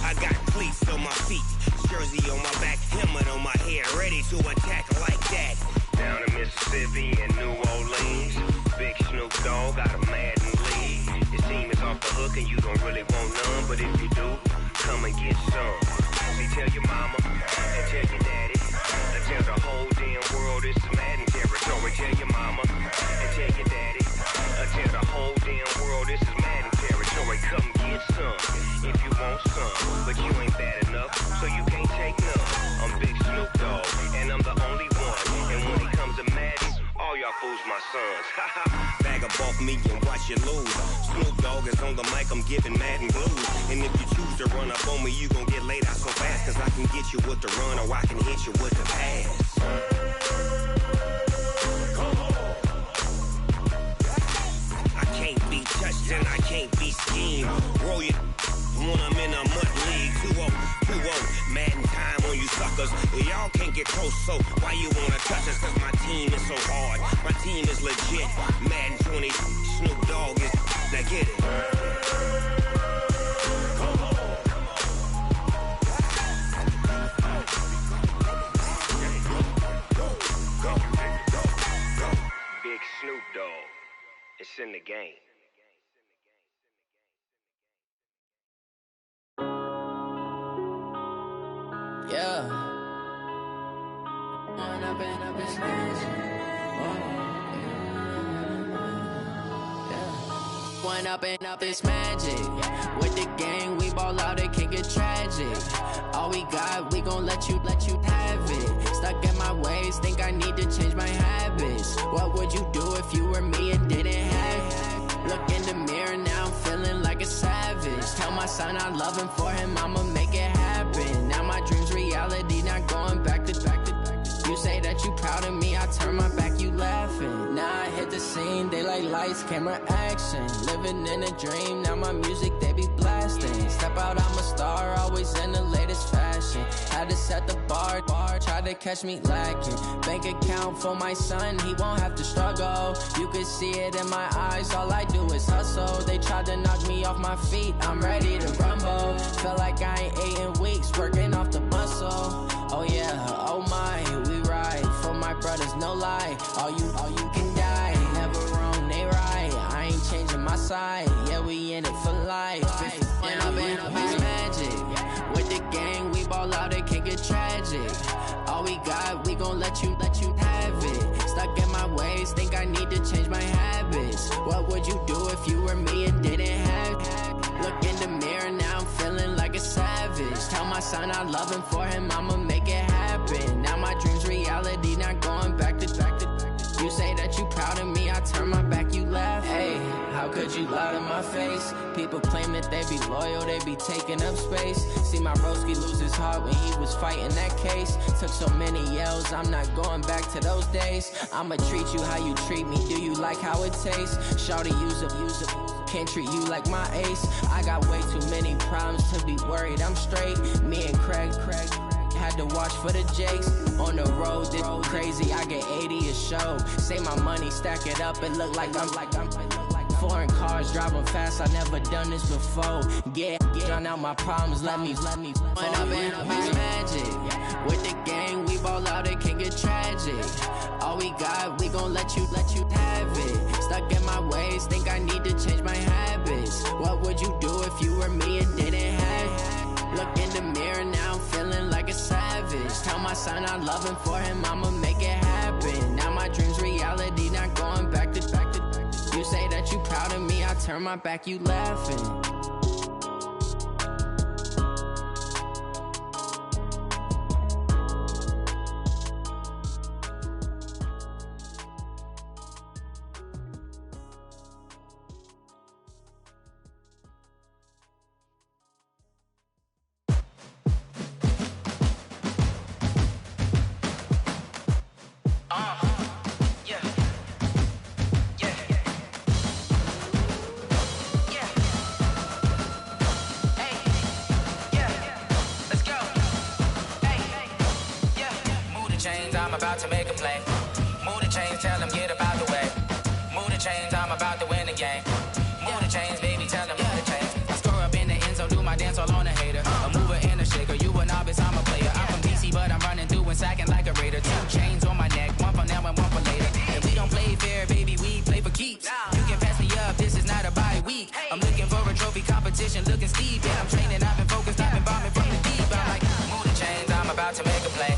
I got cleats on my feet, jersey on my back, helmet on my head, ready to attack like that. Down in Mississippi and New Orleans, Big Snoop Dogg got a Madden lead. Your team is off the hook and you don't really want none, but if you do, come and get some. See, tell your mama and tell your daddy. Tell the whole damn world this is Madden territory. Tell your mama and tell your daddy. Tell the whole damn world this is Madden territory. Come get some if you want some, but you ain't bad enough, so you can't take none. I'm Big Snoop Dogg, and I'm the only one. And when it comes to Madden, all y'all fools my sons. Bag up off me and watch you lose. Snoop Dogg is on the mic, I'm giving Madden blues. And if you choose to run up on me, you gon' get laid out so fast. Cause I can get you with the run or I can hit you with the pass. Come on. I can't be touched and I can't be schemed. Roll it when I'm in a mud league. 2-0, 2-0, Madden time on you suckers. Cause y'all can't get close, so why you wanna touch us? Cause my team is so hard, my team is legit. Madden 20, Snoop Dogg is, now get it. Big Snoop Dogg, it's in the game. Yeah. One up and up, it's magic. With the gang, we ball out, it can get tragic. All we got, we gon' let you have it. Stuck in my ways, think I need to change my habits. What would you do if you were me and didn't have it? Look in the mirror, now I'm feeling like a savage. Tell my son I love him, for him I'ma make it happen. Now my dream's reality, not going back to. You say that you proud of me, I turn my back, you laughing. Now I hit the scene, they like lights, camera, action. Living in a dream, now my music, they be blasting. Step out, I'm a star, always in the latest fashion. Had to set the bar, try to catch me lacking. Bank account for my son, he won't have to struggle. You can see it in my eyes, all I do is hustle. They tried to knock me off my feet, I'm ready to rumble. Feel like I ain't ate in weeks, working off the muscle. Oh yeah, oh my, we ride for my brothers, no lie. All you can die, never wrong, they right. I ain't changing my side, yeah, we in it for life. When up and up, it's magic. With the gang, we ball out, it can get tragic. All we got, we gon' let you have it. Stuck in my ways, think I need to change my habits. What would you do if you were me and didn't have it? Look in the mirror, now I'm feeling like a savage. Tell my son I love him, for him I'ma make it happen. Now my dream's reality, not going back to. You say that you proud of me, I turn my back, you laugh. Hey, how could you lie to my face? People claim that they be loyal, they be taking up space. See my broski lose his heart when he was fighting that case. Took so many yells, I'm not going back to those days. I'ma treat you how you treat me, do you like how it tastes? Shawty, use it. Can't treat you like my ace. I got way too many problems to be worried, I'm straight. Me and Craig had to watch for the Jakes. On the road, this crazy, I get 80 a show. Say my money, stack it up, it look like I'm foreign cars, driving fast, I never done this before. Get on out my problems, let me When up and up, it's magic. With the gang, we ball out, it can get tragic. All we got, we gon' let you have it. Stuck in my ways, think I need to change my habits. What would you do if you were me and didn't have it? Look in the mirror, now I'm feeling like a savage. Tell my son I love him, for him I'ma make it happen. Now my dream's reality, not going back to. You say that you proud of me, I turn my back, you laughing. About to make a play. Move the chains, tell them get about the way. Move the chains, I'm about to win the game. Move the chains, baby, tell them move the chains. I score up in the end zone, do my dance all on a hater. A mover and a shaker, you a novice, I'm a player. I'm from DC, but I'm running through and sacking like a raider. 2 chains on my neck, one for now and one for later. And we don't play fair, baby, we play for keeps. You can pass me up, this is not a bye week. I'm looking for a trophy competition, looking steep. And I'm training, I've been focused, I've been bombing from the deep. I'm like, move the chains, I'm about to make a play.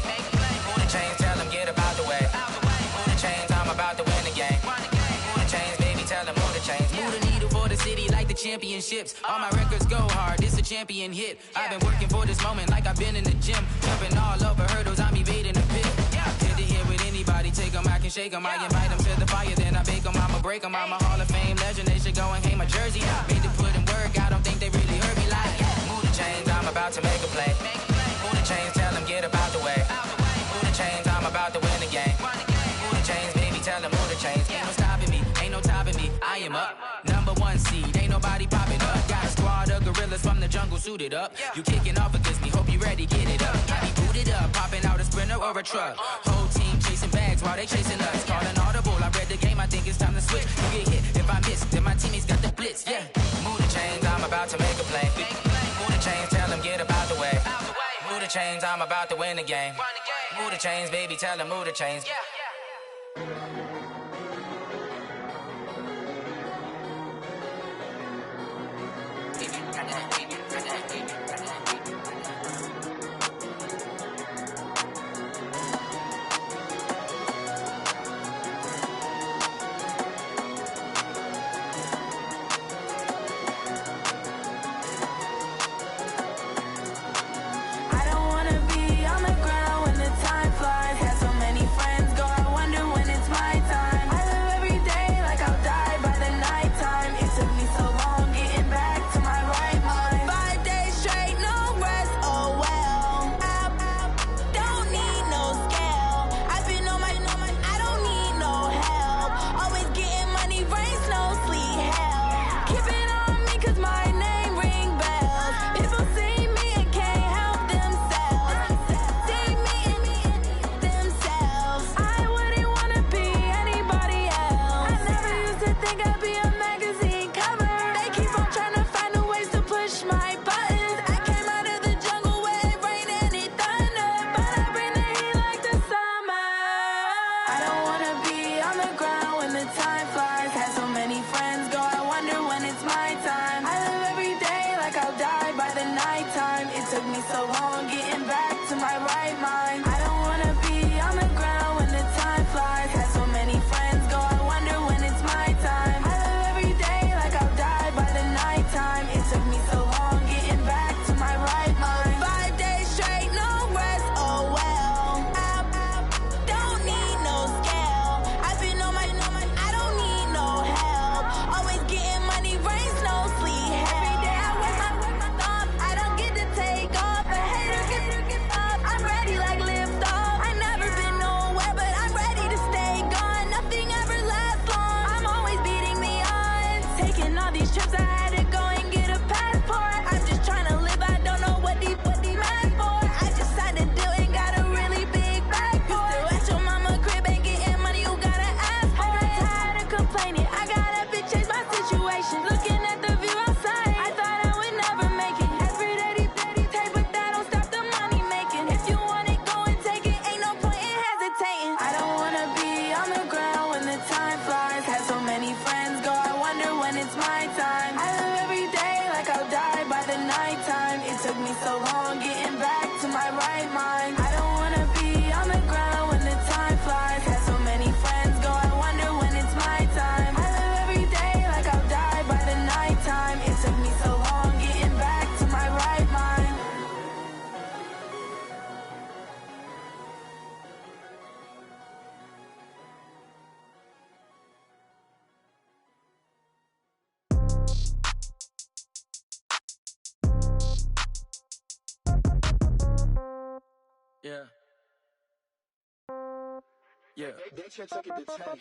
Move the chains, tell them get about the way. Move the chains, I'm about to win the game. Move the chains, baby, tell them move the chains. Move the needle for the city like the championships. All my records go hard, this a champion hit. I've been working for this moment like I've been in the gym. Jumping all over hurdles, I'm evading the pit. Head to head with anybody, take them, I can shake them. I invite them to the fire, then I bake them, I'ma break them. I'm a Hall of Fame legend, they should go and hang my jersey. Made to put in work, I don't think they really heard me like. Move the chains, I'm about to make a play. Move the chains, tell them get about the way. Move the chains, I'm about to win the game. Move the chains, baby, tell them move the chains. Ain't no stopping me, ain't no topping me. I am up, #1 seed, ain't nobody popping up. Got a squad of gorillas from the jungle suited up. You kicking off against me, hope you ready, get it up. I be booted up, popping or a truck. Whole team chasing bags while they chasing us. Calling audible, I read the game, I think it's time to switch. You get hit, if I miss, then my teammates got the blitz, yeah. Move the chains, I'm about to make a play. Move the chains, tell them get about the way. Move the chains, I'm about to win the game. Move the chains, baby, tell them move the chains. Yeah.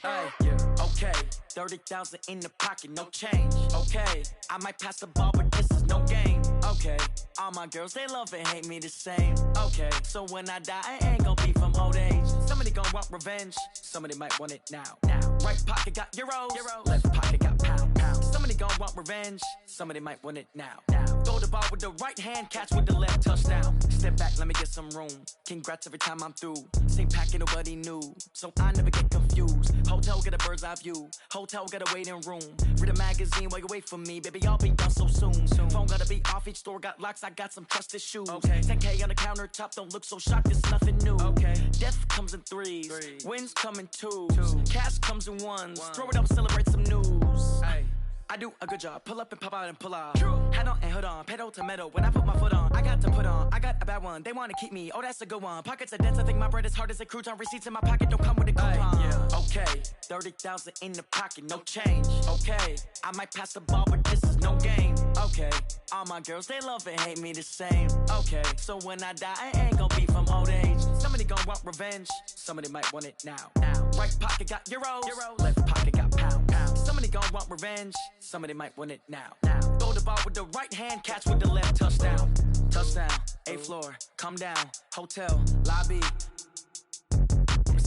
Hey, yeah. Okay. 30,000 in the pocket, no change. Okay. I might pass the ball, but this is no game. Okay. All my girls, they love and hate me the same. Okay. So when I die, I ain't gonna be from old age. Somebody gonna want revenge. Somebody might want it now. Right pocket got euros. Left pocket got pounds. Somebody gonna want revenge. Somebody might want it now. Throw the ball with the right hand, catch with the left, touchdown. Step back, let me get some room. Congrats every time I'm through. Same packet, nobody knew, so I never get confused. Hotel get a bird's eye view. Hotel get a waiting room. Read a magazine while you wait for me, baby. I'll be done so soon. Phone gotta be off. Each store got locks. I got some trusted shoes. Okay. 10K on the countertop. Don't look so shocked. It's nothing new. Okay. Death comes in threes. Wins come in twos. Cash comes in ones. Throw it up, celebrate some news. Hey. I do a good job. Pull up and pop out and pull out. Head on and hood on. Pedal to metal. When I put my foot on, I got to put on. I got a bad one. They want to keep me. Oh, that's a good one. Pockets are dense. I think my bread is hard as a crouton. Receipts in my pocket don't come with a coupon. Yeah. Okay. 30,000 in the pocket. No change. Okay. I might pass the ball, but this is no game. Okay. All my girls, they love and hate me the same. Okay. So when I die, I ain't gonna be from old age. Somebody gonna want revenge. Somebody might want it now. Right pocket got euros. Left pocket got pounds. Somebody gonna want revenge. Somebody might win it now. Throw the ball with the right hand, catch with the left, touchdown. Touchdown, 8th floor, come down, hotel, lobby.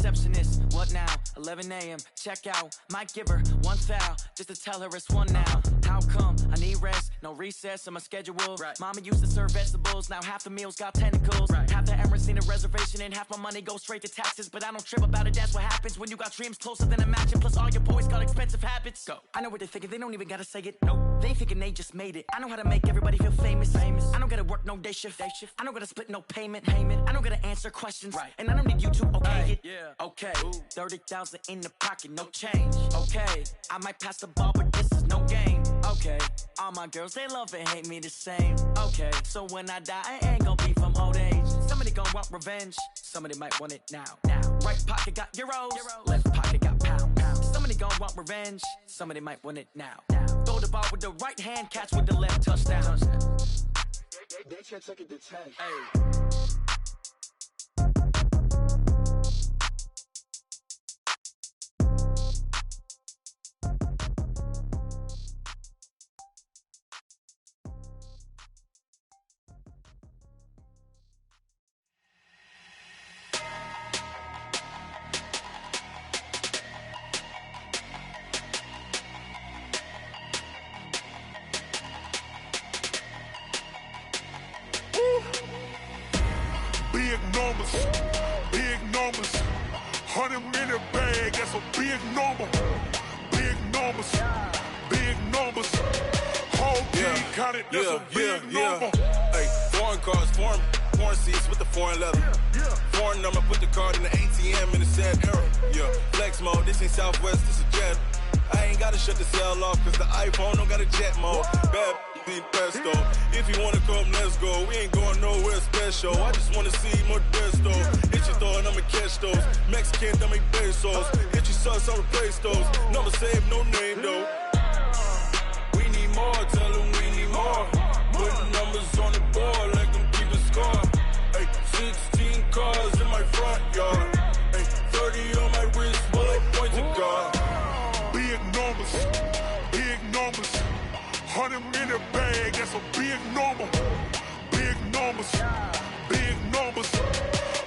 receptionist. What now? 11 a.m. Check out. Might give her one foul just to tell her it's one now. How come? I need rest. No recess in my schedule. Right. Mama used to serve vegetables. Now half the meals got tentacles. Right. Half the Emirates need a reservation and half my money goes straight to taxes. But I don't trip about it. That's what happens when you got dreams closer than a match. And plus all your boys got expensive habits. Go. I know what they're thinking. They don't even gotta say it. Nope. They ain't thinking they just made it. I know how to make everybody feel famous. I don't gotta work no day shift. I don't gotta split no payment. I don't gotta answer questions. Right. And I don't need you to okay it. Yeah. Okay. 30,000 in the pocket, no change. Okay. I might pass the ball, but this is no game. Okay. All my girls, they love and hate me the same. Okay. So when I die, I ain't gonna be from old age. Somebody gon' want revenge. Somebody might want it now. Right pocket got euros. Left pocket got pounds. Somebody gon' want revenge. Somebody might want it now. Throw the ball with the right hand, catch with the left, touchdown. They can't take it to 10. Hey. Big numbers, 100 minute bag, that's a big number. Big numbers, whole team counted, that's a big number. Hey, foreign cars, foreign seats with the foreign leather. Foreign number, put the card in the ATM in the sad era. Yeah, flex mode, this ain't Southwest, this is Jet. I ain't gotta shut the cell off, cause the iPhone don't got a jet mode. Bad need pesto. If you wanna come, let's go. We ain't going nowhere special. I just wanna see more pesto. Hit your throw and I'ma catch those. Mexican, I make pesos. Hit your sauce, I'll replace those. Number save, no name though. We need more, tell them we need more. Putting numbers on the board like them keep a score. Hey, 16 cars in my front yard. Hey, 30 on my wrist, bullet point to God. Big numbers, 100 minute bag, that's a big number. Big numbers,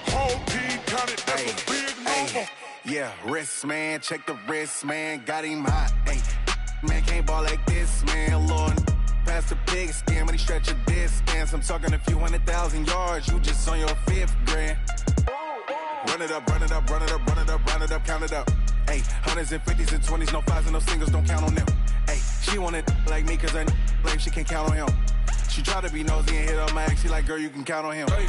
whole team counted, that's a big number. Yeah, wrist man, check the wrist man, got him hot. Ay, man can't ball like this, man. Lord, past the big skin when he stretch a distance. I'm talking a few 100,000 yards, you just on your 5th grand. Run it up, count it up. Ay, hundreds and 50s and 20s, no 5s and no singles, don't count on them. Ay, she want it like me, cause her blame, she can't count on him. She try to be nosy and hit up my ex, she like, girl, you can count on him. Hey,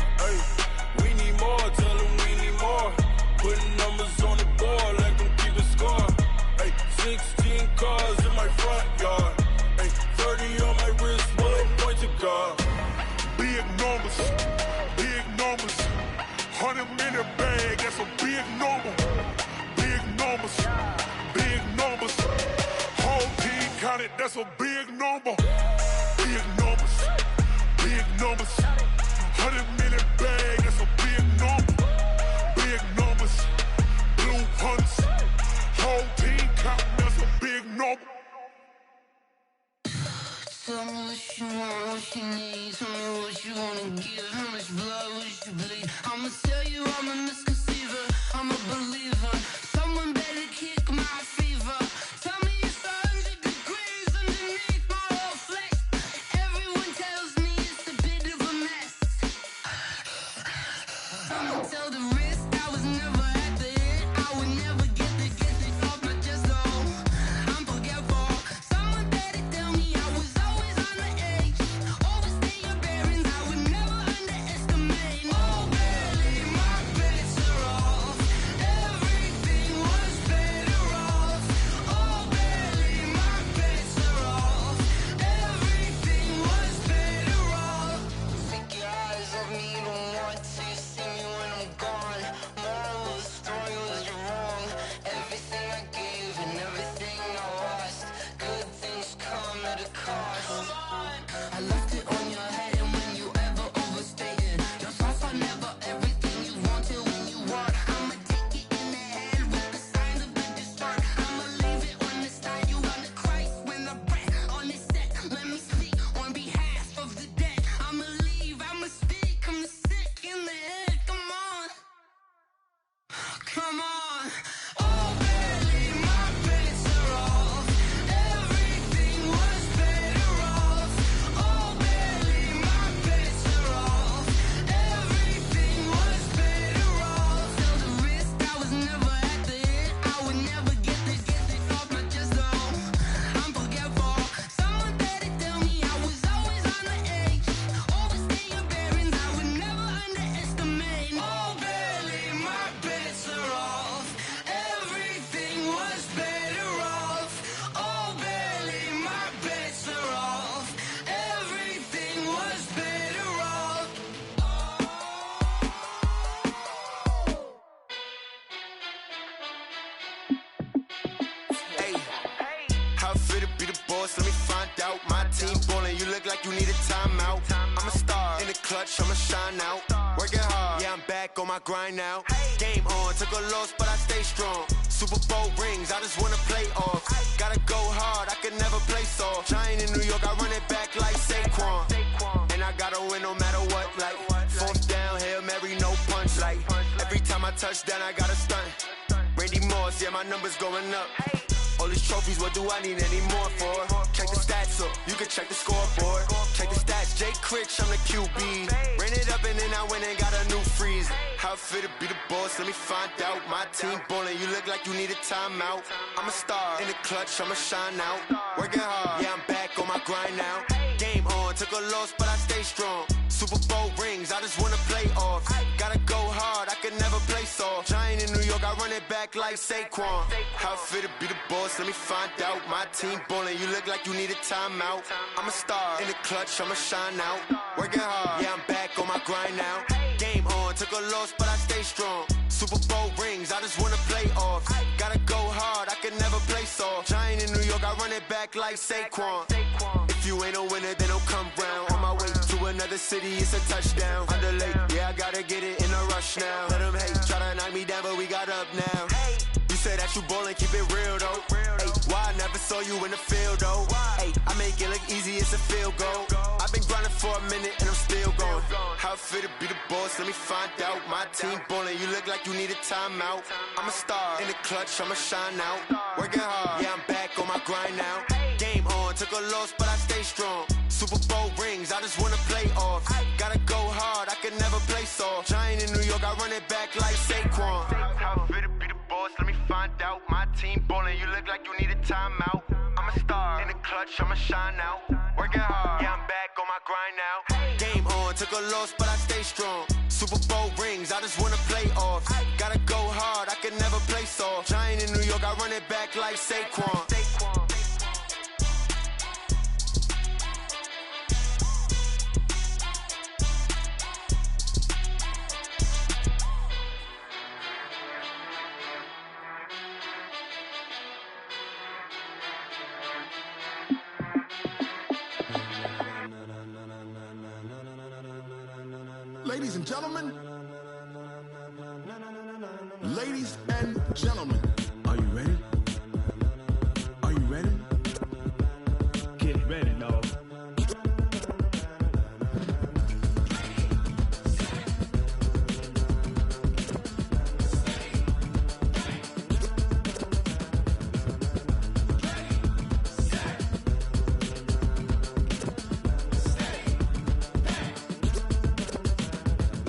we need more, tell them we need more. Putting numbers on the board like them keep a score. Hey, 16 cars in my front yard. Hey, 30 on my wrist, bullet point to God. Big numbers, 100 minute bag, that's a big number. Big numbers, whole team counted, that's a big number. Big numbers, 100 minute bag, that's a big number. Big numbers, blue hunts, whole team counting, that's a big number. Tell me what you want, what you need. Tell me what you wanna give. How much blood would you bleed? I'ma tell you I'm a misconceiver. I'm a believer. Someone better kick my fever. Tell me it's 100 degrees underneath my whole flesh. Everyone tells me it's a bit of a mess. I'ma tell the risk I was never at the end. I would never get this off my chest though. I'm forgetful. Someone better tell me I was always on the edge. Overstay your bearings, I would never underestimate. Oh baby, my bets are off. Everything was better off. Oh baby, my bets are off. Everything was better off. Take your eyes off me, don't want to see me when I'm gone. Moral of the story was you're wrong. Everything I gave and everything I lost. Good things come at a cost. I left it on your head, and when you ever overstay it, your thoughts are never everything you wanted when you want. I'ma take it in the head with the signs of the distort. I'ma leave it on the side. You on the Christ when the breath on the set. Let me speak on behalf of the dead. I'ma leave, I'ma speak. I'm sick in the head. Come on. How I feel to be the boss, let me find out. My team ballin', you look like you need a timeout. I'm a star, in the clutch, I'ma shine out. Working hard, yeah, I'm back on my grind now. Game on, took a loss, but I stay strong. Super Bowl rings, I just wanna play off. Gotta go hard, I can never play soft. Giant in New York, I run it back like Saquon. And I gotta win no matter what, like fourth down, Hail Mary, no punch. Like every time I touch down, I gotta stunt. Randy Moss, yeah, my numbers going up. All these trophies, what do I need any more for? Check the stats up, you can check the scoreboard. Check the stats, Jay Critch, I'm the QB. Ran it up and then I went and got a new freeze. How I feel to be the boss, let me find out. My team ballin', you look like you need a timeout. I'm a star, in the clutch, I'ma shine out. Working hard, yeah, I'm back on my grind now. Game on, took a loss, but I stay strong. Super Bowl rings, I just wanna play off. Gotta go hard, I can never play soft. Giant in New York, I run it back like Saquon. How I feel to be the boss, let me find out. My team ballin', you look like you need a timeout. I'm a star, in the clutch, I'ma shine out. Working hard, yeah, I'm back on my grind now. Game on, took a loss, but I stay strong. Super Bowl rings, I just wanna play off. Gotta go hard, I can never play soft. Giant in New York, I run it back like Saquon. If you ain't a winner, then don't come round. On my way to another city, it's a touchdown. Underlay, yeah, I gotta get it in a rush now. Let them hate, try to knock me down, but we got up now. You say that you ballin', keep it real though. Hey, why I never saw you in the field though? Hey, I make it look easy, it's a field goal. I've been grinding for a minute and I'm still going. How I feel to be the boss, let me find out. My team ballin', you look like you need a timeout. I'm a star, in the clutch, I'ma shine out. Working hard, yeah, I'm back on my grind now. Game on, took a loss, but I stay strong. Super Bowl rings, I just wanna play off. Gotta go hard, I can never play soft. Giant in New York, I run it back like Saquon. How I feel to be the boss, let me find out. My team ballin', you look like you need a timeout. I'm a star, in the clutch, I'ma shine out. Working hard, yeah, I'm back on my grind now. Game on, took a loss, but I stay strong. Super Bowl rings, I just wanna play off. Gotta go hard, I can never play soft. Giant in New York, I run it back like Saquon. Ladies and gentlemen, ladies and gentlemen, are you ready? Are you ready? Get ready, dog.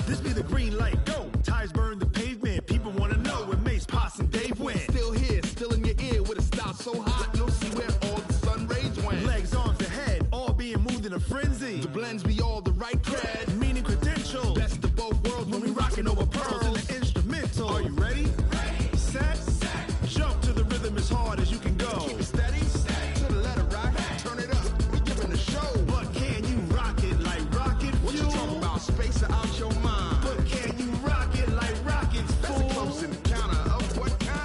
This be the green light, go. Tires burn the pavement. People wanna know where Mace, Poss, and Dave went. Still here, still in your ear with a style so hot, you'll see where all the sun rays went. Legs, arms, and head, all being moved in a frenzy. The blends be all the right cred, meaning credentials. Best of both worlds when we rockin' over pearls in the instrumental. Are you ready? Set, jump to the rhythm as hard as you can go. Keep it steady, to the letter rock, turn it up, we giving a show. But can you rock it like rocket fuel? What you talking about, space out your mind? But can you rock it like rockets, fool? That's a close encounter of what kind?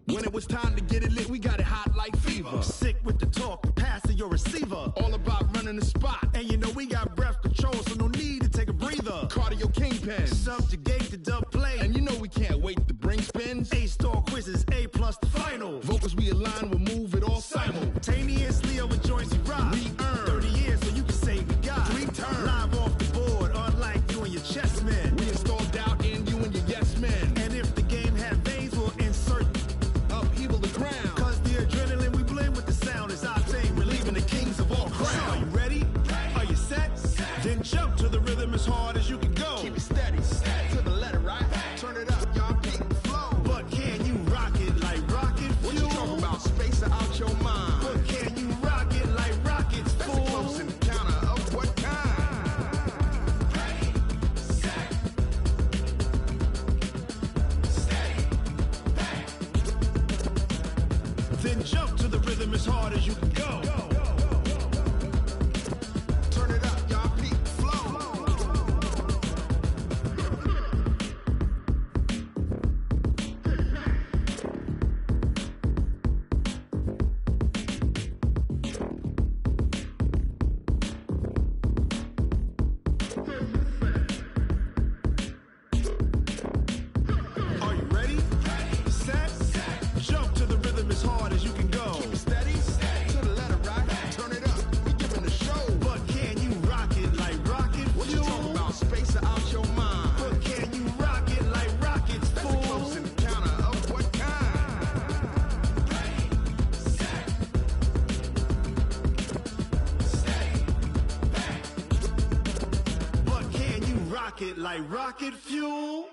When it was time to get it lit, we got it hot like fever. Sick with the talk, passing your receiver. All about running the spot. And you know we got breath control, so no need to take a breather. Cardio kingpin, subjugate the dub play. And you know we can't wait to bring spins. A-star quizzes, A+ the final. Vocals we align, we'll move it all simultaneously over joints we rock. We earn 30 years, so you can say we got 3 turns. Live off the board, unlike you and your chess men. We install doubt in you and your yes men. And if the game had veins, we'll insert upheaval the ground. Cause the adrenaline we blend with the sound is our thing, relieving the kings of all crowns. So are you ready? Are you set? Then jump to the rhythm as hard as you can go. Keep it steady, to the letter right. Turn it up, y'all peak the flow. But can you rock it like rocket fuel? What you talking about, space out your mind? But can you rock it like rockets, fool? That's a close encounter of what kind? Then jump to the rhythm as hard as you can go. Turn it up, y'all peak the flow. rocket like rocket fuel.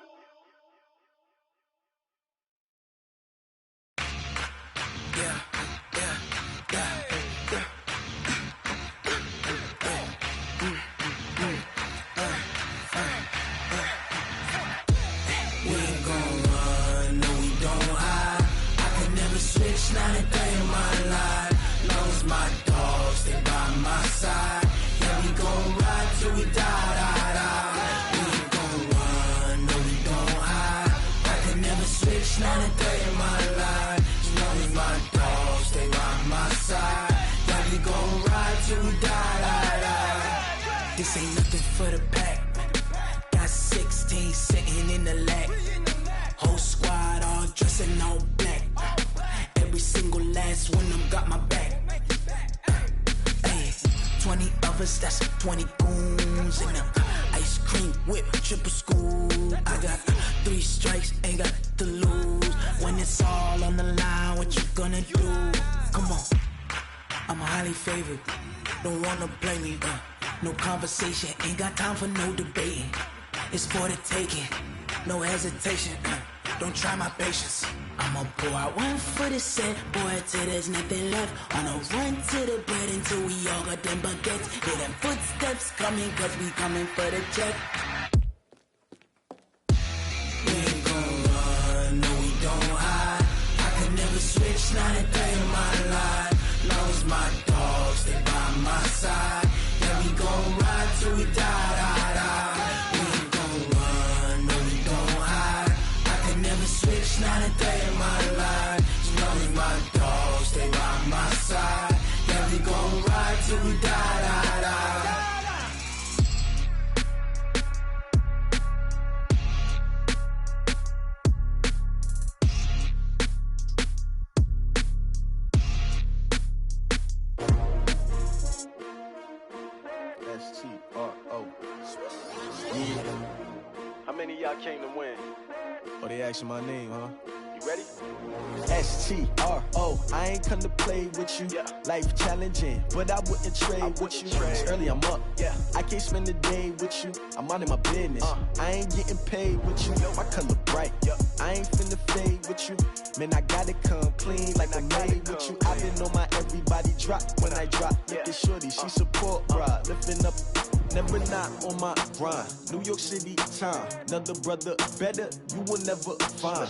Not a day in my life. Lost my dogs, they by my side. Yeah, we gon' ride till we die. We ain't gon' run, no, we don't hide. I can never switch, not a day in my life. Lost my dogs, they by my side. Yeah, we gon' ride till we die. This ain't nothing for the pack. Got 16 sitting in the lap. Whole squad all dressing all black. Every single last one of them got my back. Hey, 20 of us, that's 20 goons in them. Ice cream whip, triple school. I got 3 strikes, ain't got to lose. When it's all on the line, what you gonna do? Come on, I'm highly favored. Don't wanna blame me, no conversation, ain't got time for no debating. It's for the taking, no hesitation. Don't try my patience. I'ma pour out one for the set, boy, till there's nothing left. On a run to the bread until we all got them baguettes. Hear them footsteps coming, cause we coming for the check. We ain't gon' run, no, we don't hide. I can never switch, not a day in my life. Lost my dogs, they by my side. Yeah, we gon' ride till we die. We ain't gon' run, no, we don't hide. I can never switch, not a day in my life. Lost my dogs, they by my side. Yeah, we gon' ride till we die. S-T-R-O. Yeah. How many of y'all came to win? Oh, they asking my name, huh? You ready? S-T-R-O. I ain't come to play with you. Life challenging, but I wouldn't trade with you. It's early, I'm up. I can't spend the day with you. I'm out in my business. I ain't getting paid with you. My color bright. I ain't finna fade with you. Man, I gotta come clean like I made with you. I been on my everybody drop when I drop. Look at shorty, she support, bruh. Lifting up, never not on my grind. New York City time, another brother better, you will never find.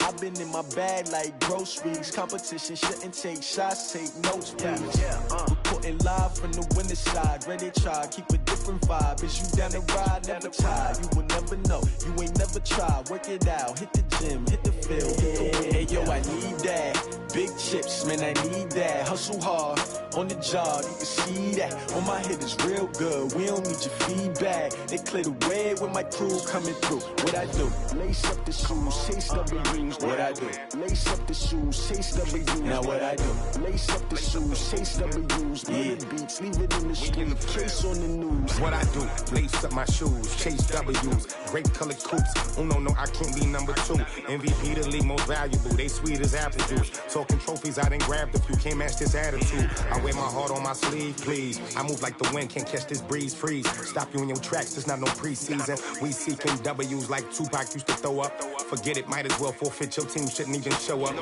I've been in my bag like groceries. Competition shouldn't take shots, take notes, please. Reporting live from the winter side. Ready to try, keep a different vibe. Is you down the ride, never tired. You will never know, you ain't never tried. Work it out, hit the gym, hit the field, hit the hey yo, I need that. Big chips, man, I need that. Hustle hard, on the job, you can see that. On my hit is real good, we don't need your feedback. They clear the way with my crew coming through. What I do? Lace up the shoes, chase W's. What I do? Lace up the shoes, chase W's. Now what I do? Lace up the shoes, chase W's. Yeah, beats, leave it in the street, case on the news. What I do? Lace up my shoes, chase W's. Great colored coops. Oh no, I can't be number 2. MVP the league most valuable. They sweet as apple juice. Talking trophies, I done grabbed a few. Can't match this attitude. I wear my heart on my sleeve, please. I move like the wind, can't catch this breeze. Freeze. Stop you in your tracks. There's not no preseason. We seeking W's like Tupac used to throw up. Forget it, might as well forfeit. Your team shouldn't even show up.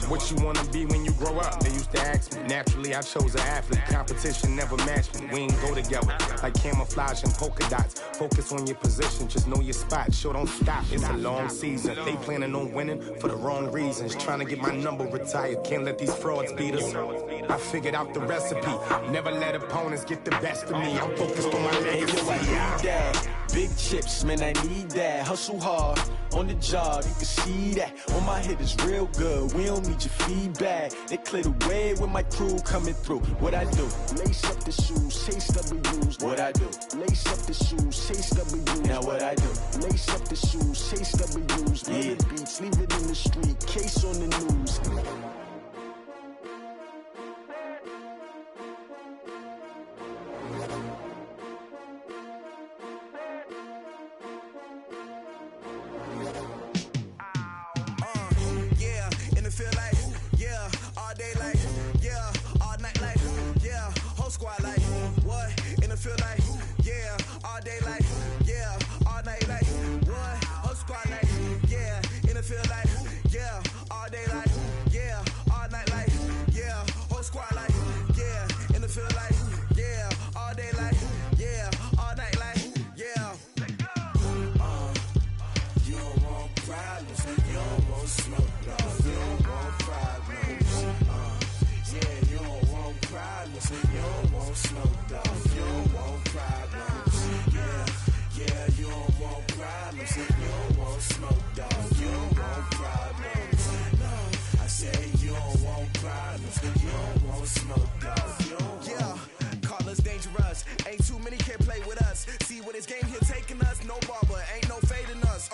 What you wanna be when you grow up? They used to ask me. Naturally, I chose an athlete. Competition never matched me. We ain't go together like camouflage and polka dots. Focus on your position, just know your spot. Show don't stop. It's a long season. They planning on winning for the wrong reasons. Trying to get my number retired. Can't let these frauds beat us. I figured out the recipe. Never let opponents get the best of me. I'm focused on my legacy. Hey, yo, I need that. Big chips, man, I need that. Hustle hard, on the job, you can see that. On my hit is real good, we don't need your feedback. They clear the way with my crew coming through. What I do? Lace up the shoes, chase W's. What I do? Lace up the shoes, chase W's. Now what I do? Lace up the shoes, chase W's. Yeah, beats, leave it in the street, case on the news. Squad like, what? In the field like, yeah, all day like, yeah, us. See where this game here taking us. No barber, ain't no fading us.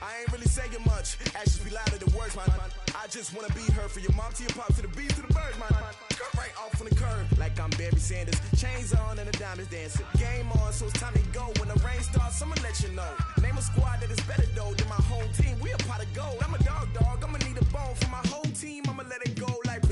I ain't really saying much. Actions be louder than words, man. I just wanna be heard. For your mom to your pop to the beat to the birds, man. Cut right off on the curb like I'm Barry Sanders. Chains on and the diamonds dancing. Game on, so it's time to go. When the rain starts, I'ma let you know. Name a squad that is better though than my home team. We a pot of gold. I'm a dog. I'ma need a bone for my whole team. I'ma let it go like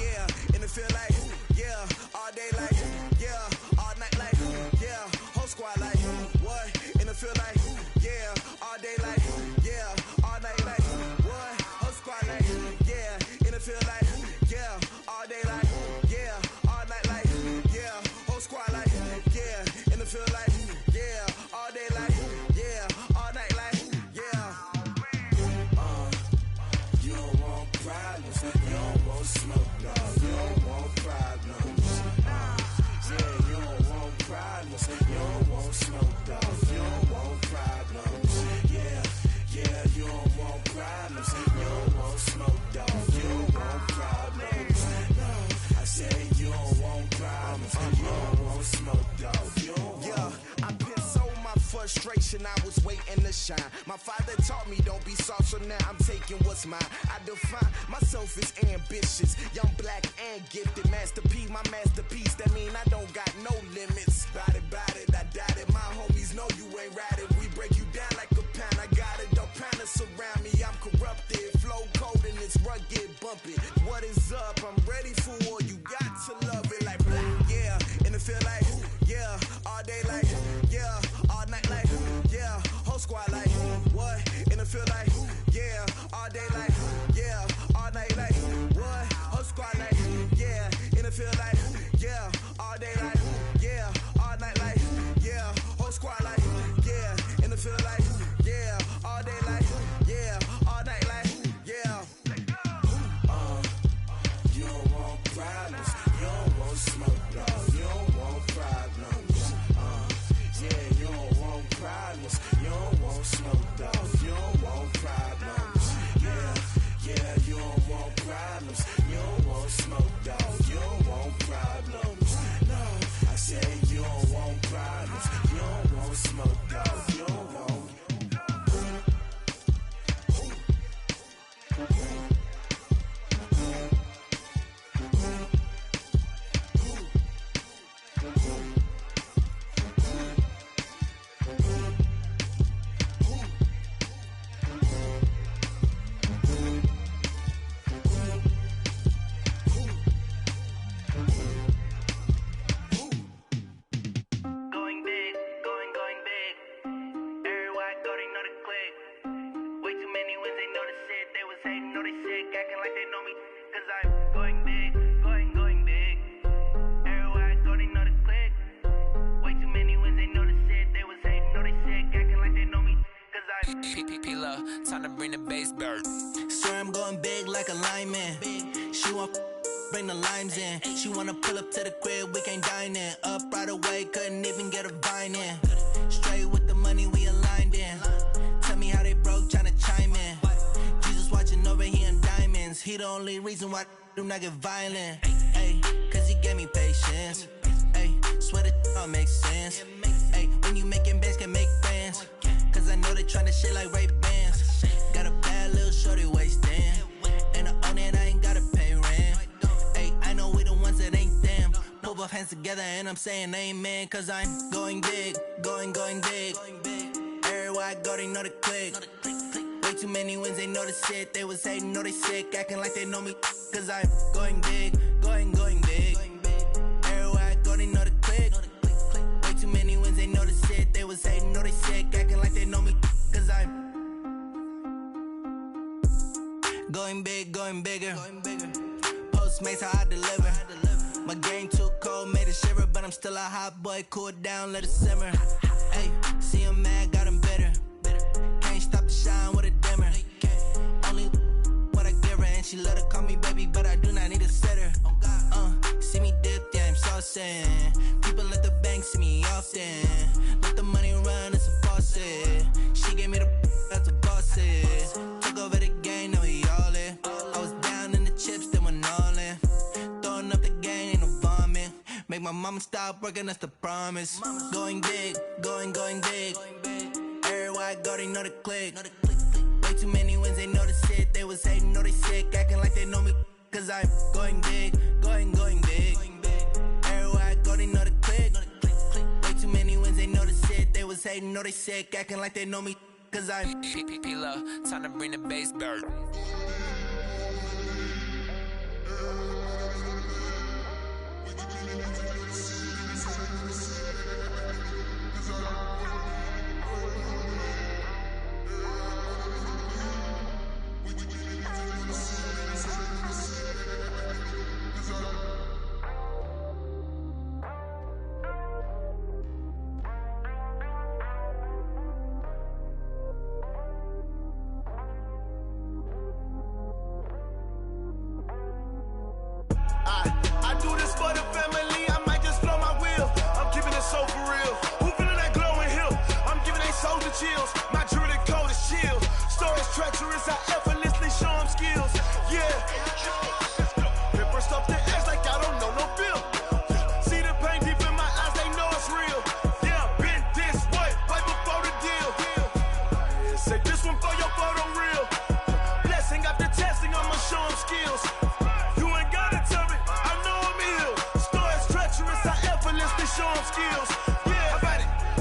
yeah. And it feel like yeah. All day like yeah. All night like yeah. Whole squad like what? And it feel like yeah. All day like yeah. All night like what? Whole squad like yeah. And it feel like yeah. All day like yeah. All night like yeah. Whole squad like yeah. And it feel like yeah. All day like yeah. All night like yeah. You don't want problems. You don't want smoke, dog. You don't want problems. Yeah, you don't want problems. You don't want smoke, dog. You don't want problems. Yeah, you don't want problems. You don't want smoke, dog. You don't want problems. No, I say you don't want problems. You don't want smoke, dog. You don't want. I pissed so my frustration, I was waiting to shine. My father taught me don't be soft, so now I'm taking what's mine. I define myself as ambitious, young, black, and gifted. Master P, my masterpiece. That mean I don't got no limits. Bout it, I doubt it. My homies know you ain't ratted. We break you down like a pound. I got it, don't pound us around me. I'm corrupted, flow cold and it's rugged, bumping. What is up? I'm ready for war. You got to love it like yeah, and it feel like yeah, all day like yeah, all night like yeah, whole squad like what? And it feel like yeah, all day like yeah, all night like what? Whole squad like yeah, and it feel like yeah, all day like yeah, all night like yeah, whole squad like yeah, and it feel like yeah, all day like yeah, all night like yeah. You don't want problems. You don't want smoke, dog. You don't want problems. Yeah, you don't want problems. You don't want smoke, dog. You don't want problems. Yeah, you don't want problems. You don't want smoke, dog. You don't want problems. No, I say you don't want problems. You don't want smoke, dog. You don't want. Going big, going big. Everywhere I go, they know the click. Way too many wins, they know the shit. They was hating, know they sick, acting like they know me. Cause I'm going big, going big. Everywhere I go, they know the click. Way too many wins, they know the shit. They was hating, know they sick, acting like they know me. Cause I'm P-P-P-Love, time to bring the bass bird. Swear I'm going big like a lineman. She want bring the limes in. She wanna pull up to the crib, we can't dine in. Up right away, couldn't even get a vine in. Straight with the money we aligned in. Tell me how they broke, tryna chime in. Jesus watching over here in diamonds. He the only reason why I do not get violent. Ay, cause he gave me patience. Ay, swear that all makes sense. Ay, when you making bands, can make friends. Cause I know they tryna shit like Ray Bans. Got a bad little shorty wasting. And I own it, I ain't gotta pay rent. Ay, I know we the ones that ain't them. Pull both hands together and I'm saying amen. Cause I'm going big, going big. Everywhere I go, they know the click. Way too many wins, they know the shit. They was hating, know they sick, acting like they know me. Cause I'm going big, going big. Everywhere I go, they know the click. Way too many wins, they know the shit. They was hating, know they sick, acting like they know me. Cause I'm going big, going bigger. Postmates, how I deliver. My game too cold, made it shiver. But I'm still a hot boy, cool it down, let it simmer. Hey, see him mad, got him bitter. Can't stop the shine with a dimmer. Only what I give her, and she love to call me baby, but I do not need a sitter. See me dip, yeah, I'm saucing. People at the bank see me often. Let the money run, it's a faucet. She gave me the that's a boss it. Took over the game, now we all in. I was down in the chips, then went all in. Throwing up the game, ain't no vomit. Make my mama Mama, stop working, that's the promise. Going big, going big. Everywhere I go, they know the click. Way too many wins, they know the shit. They was hating, know they sick, acting like they know me. Cause I'm going big, going big. Everywhere I go, they know the click. Way too many wins, they know the shit. They was hating, know they sick, acting like they know me. Cause I'm P-Love, time to bring the bass back. I do this for the family, I might just blow my wheel. I'm keeping it so for real. Who feeling that glowing hill? I'm giving they soldier chills. My jewelry cold is chill. Stories treacherous, I effortlessly show them skills. Yeah. Paper stuff the edge like I don't know no feel. See the pain deep in my eyes, they know it's real. Yeah, been this way, right before the deal. Say this one for your photo real. Blessing after testing, I'ma show them skills. Show them skills. Yeah,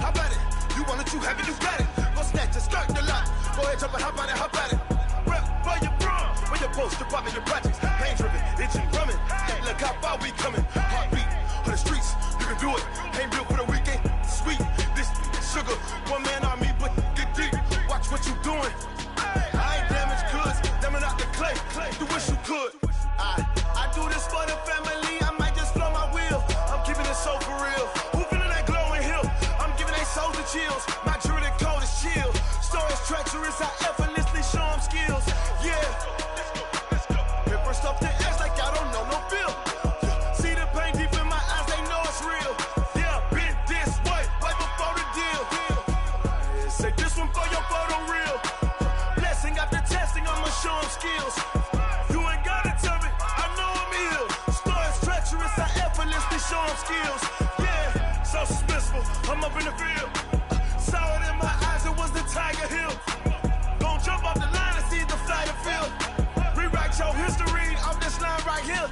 how about it? You want it, you have it, you got it. Go snatch it, skirt the lot. Go ahead, jump it, how about it? Rep for your bro, for your post, your poppin', your projects. Pain driven, itching, drumming. Hey, look how far we coming. Heartbeat for the streets, you can do it. Ain't built for the weekend. Sweet, this sugar, one man army, but get deep. Watch what you doing. I ain't damaged goods, damn it out the clay. You wish you could. I do this for the family. I might just blow my wheel. I'm keeping it so for real. Who feeling that glowing hill? I'm giving they soldier chills. My jewelry cold is chill. Stories treacherous, I effortlessly show them skills. Yeah. Paper stuff the edge like I don't know no feel. See the pain deep in my eyes, they know it's real. Yeah, been this way, right before the deal. Say this one for your photo real. Blessing after testing, I'ma show them skills. You ain't gotta tell me, I know I'm ill. Stories treacherous, I effortlessly show them skills. Yeah, so suspenseful, I'm up in the field. Saw it in my eyes, it was the Tiger Hill. Gon' jump off the line and see the fly the field. Rewrite your history off this line right here.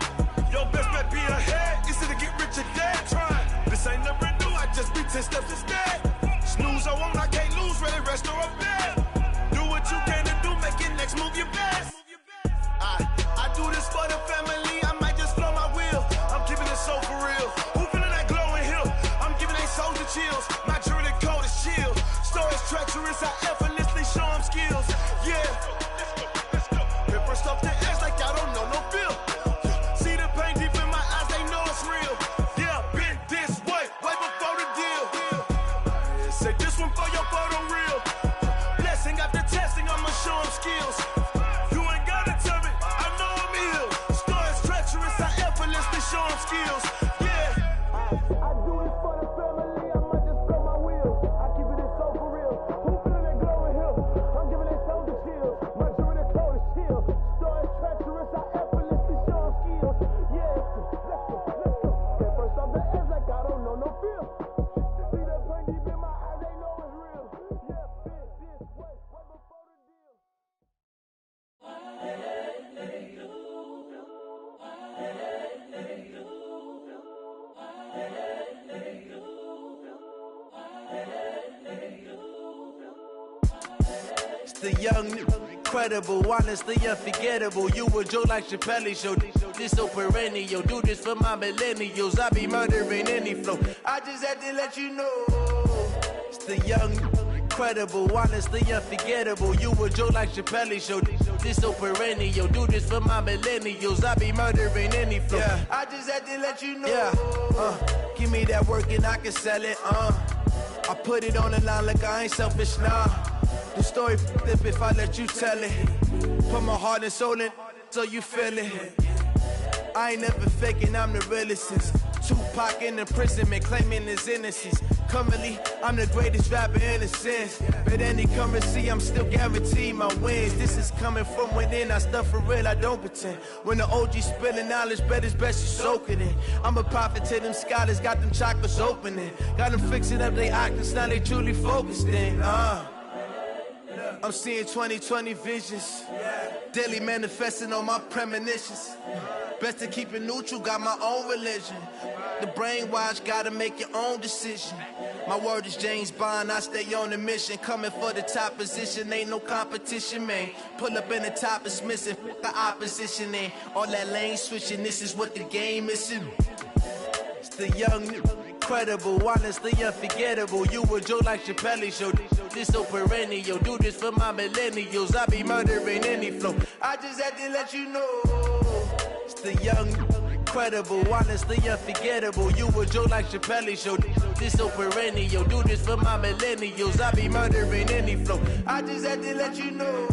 Your best bet be ahead, easy to get rich or dead. Trying, this ain't never new, I just be 10 steps instead. Snooze I won't, I can't lose, ready, rest or up bed. Do what you can to do, make your next move your best. I do this for the family, I might just blow my wheel. I'm keeping it so for real. Who feeling that glowing hill? I'm giving they soldier chills. My jewelry cold is chill. Stories treacherous, I effortlessly show them skills. Yeah. Paper stuff the edge like I don't know no feel. See the pain deep in my eyes, they know it's real. Yeah, been this way, right before the deal. Say this one for your photo real. Blessing after testing, I'ma show them skills. Show them skills, yeah. I do it for the family, I might just blow my wheel. I keep it so for real. Who feeling that glowing hill? I'm giving it soldier chills. My jewelry cold is chill. Stories treacherous, I effortlessly show them skills. Yeah, let's go. Get first off the edge like I don't know no feel. See the pain deep in my eyes, they know it's real. Yeah, been this way, right before the deal. It's the young, incredible, honestly unforgettable. You a joke like Chappelle Show. This so perennial. Do this for my millennials. I be murdering any flow. I just had to let you know. It's the young, incredible, honestly unforgettable. You a joke like Chappelle Show. This so perennial. Do this for my millennials. I be murdering any flow. Yeah. I just had to let you know. Yeah. Give me that work and I can sell it. I put it on the line like I ain't selfish, nah. The story flip if I let you tell it. Put my heart and soul in so you feel it. I ain't never faking, I'm the realest since Tupac in imprisonment, claiming his innocence. Currently, I'm the greatest rapper in a sense. But any currency, I'm still guaranteed my wins. This is coming from within, I stuff for real, I don't pretend. When the OG spilling knowledge, bet it's best you soak it in. I'm a prophet to them scholars, got them chakras opening. Got them fixing up their octaves, now they truly focused in. I'm seeing 2020 visions. Daily manifesting on my premonitions. Best to keep it neutral, got my own religion. The brainwash, gotta make your own decision. My word is James Bond, I stay on the mission. Coming for the top position, ain't no competition, man. Pull up in the top, it's missing, the opposition ain't. All that lane switching, this is what the game is. It's the young, incredible, honestly unforgettable. You a Joe like Chappelle show. This so perennial, do this for my millennials. I be murdering any flow. I just had to let you know. It's the young, incredible, honestly unforgettable. You a Joe like Chappelle show. This so perennial, do this for my millennials. I be murdering any flow. I just had to let you know.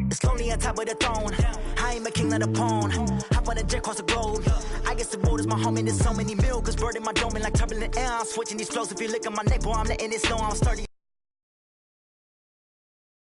It's lonely on top of the throne. I ain't a king of the pawn. Hop on a jet across the globe. I guess the world is my home and there's so many milk. Cause bird in my dome and like turbulent air. I'm switching these flows. If you look at my neck, boy, I'm letting it slow. I'm sturdy.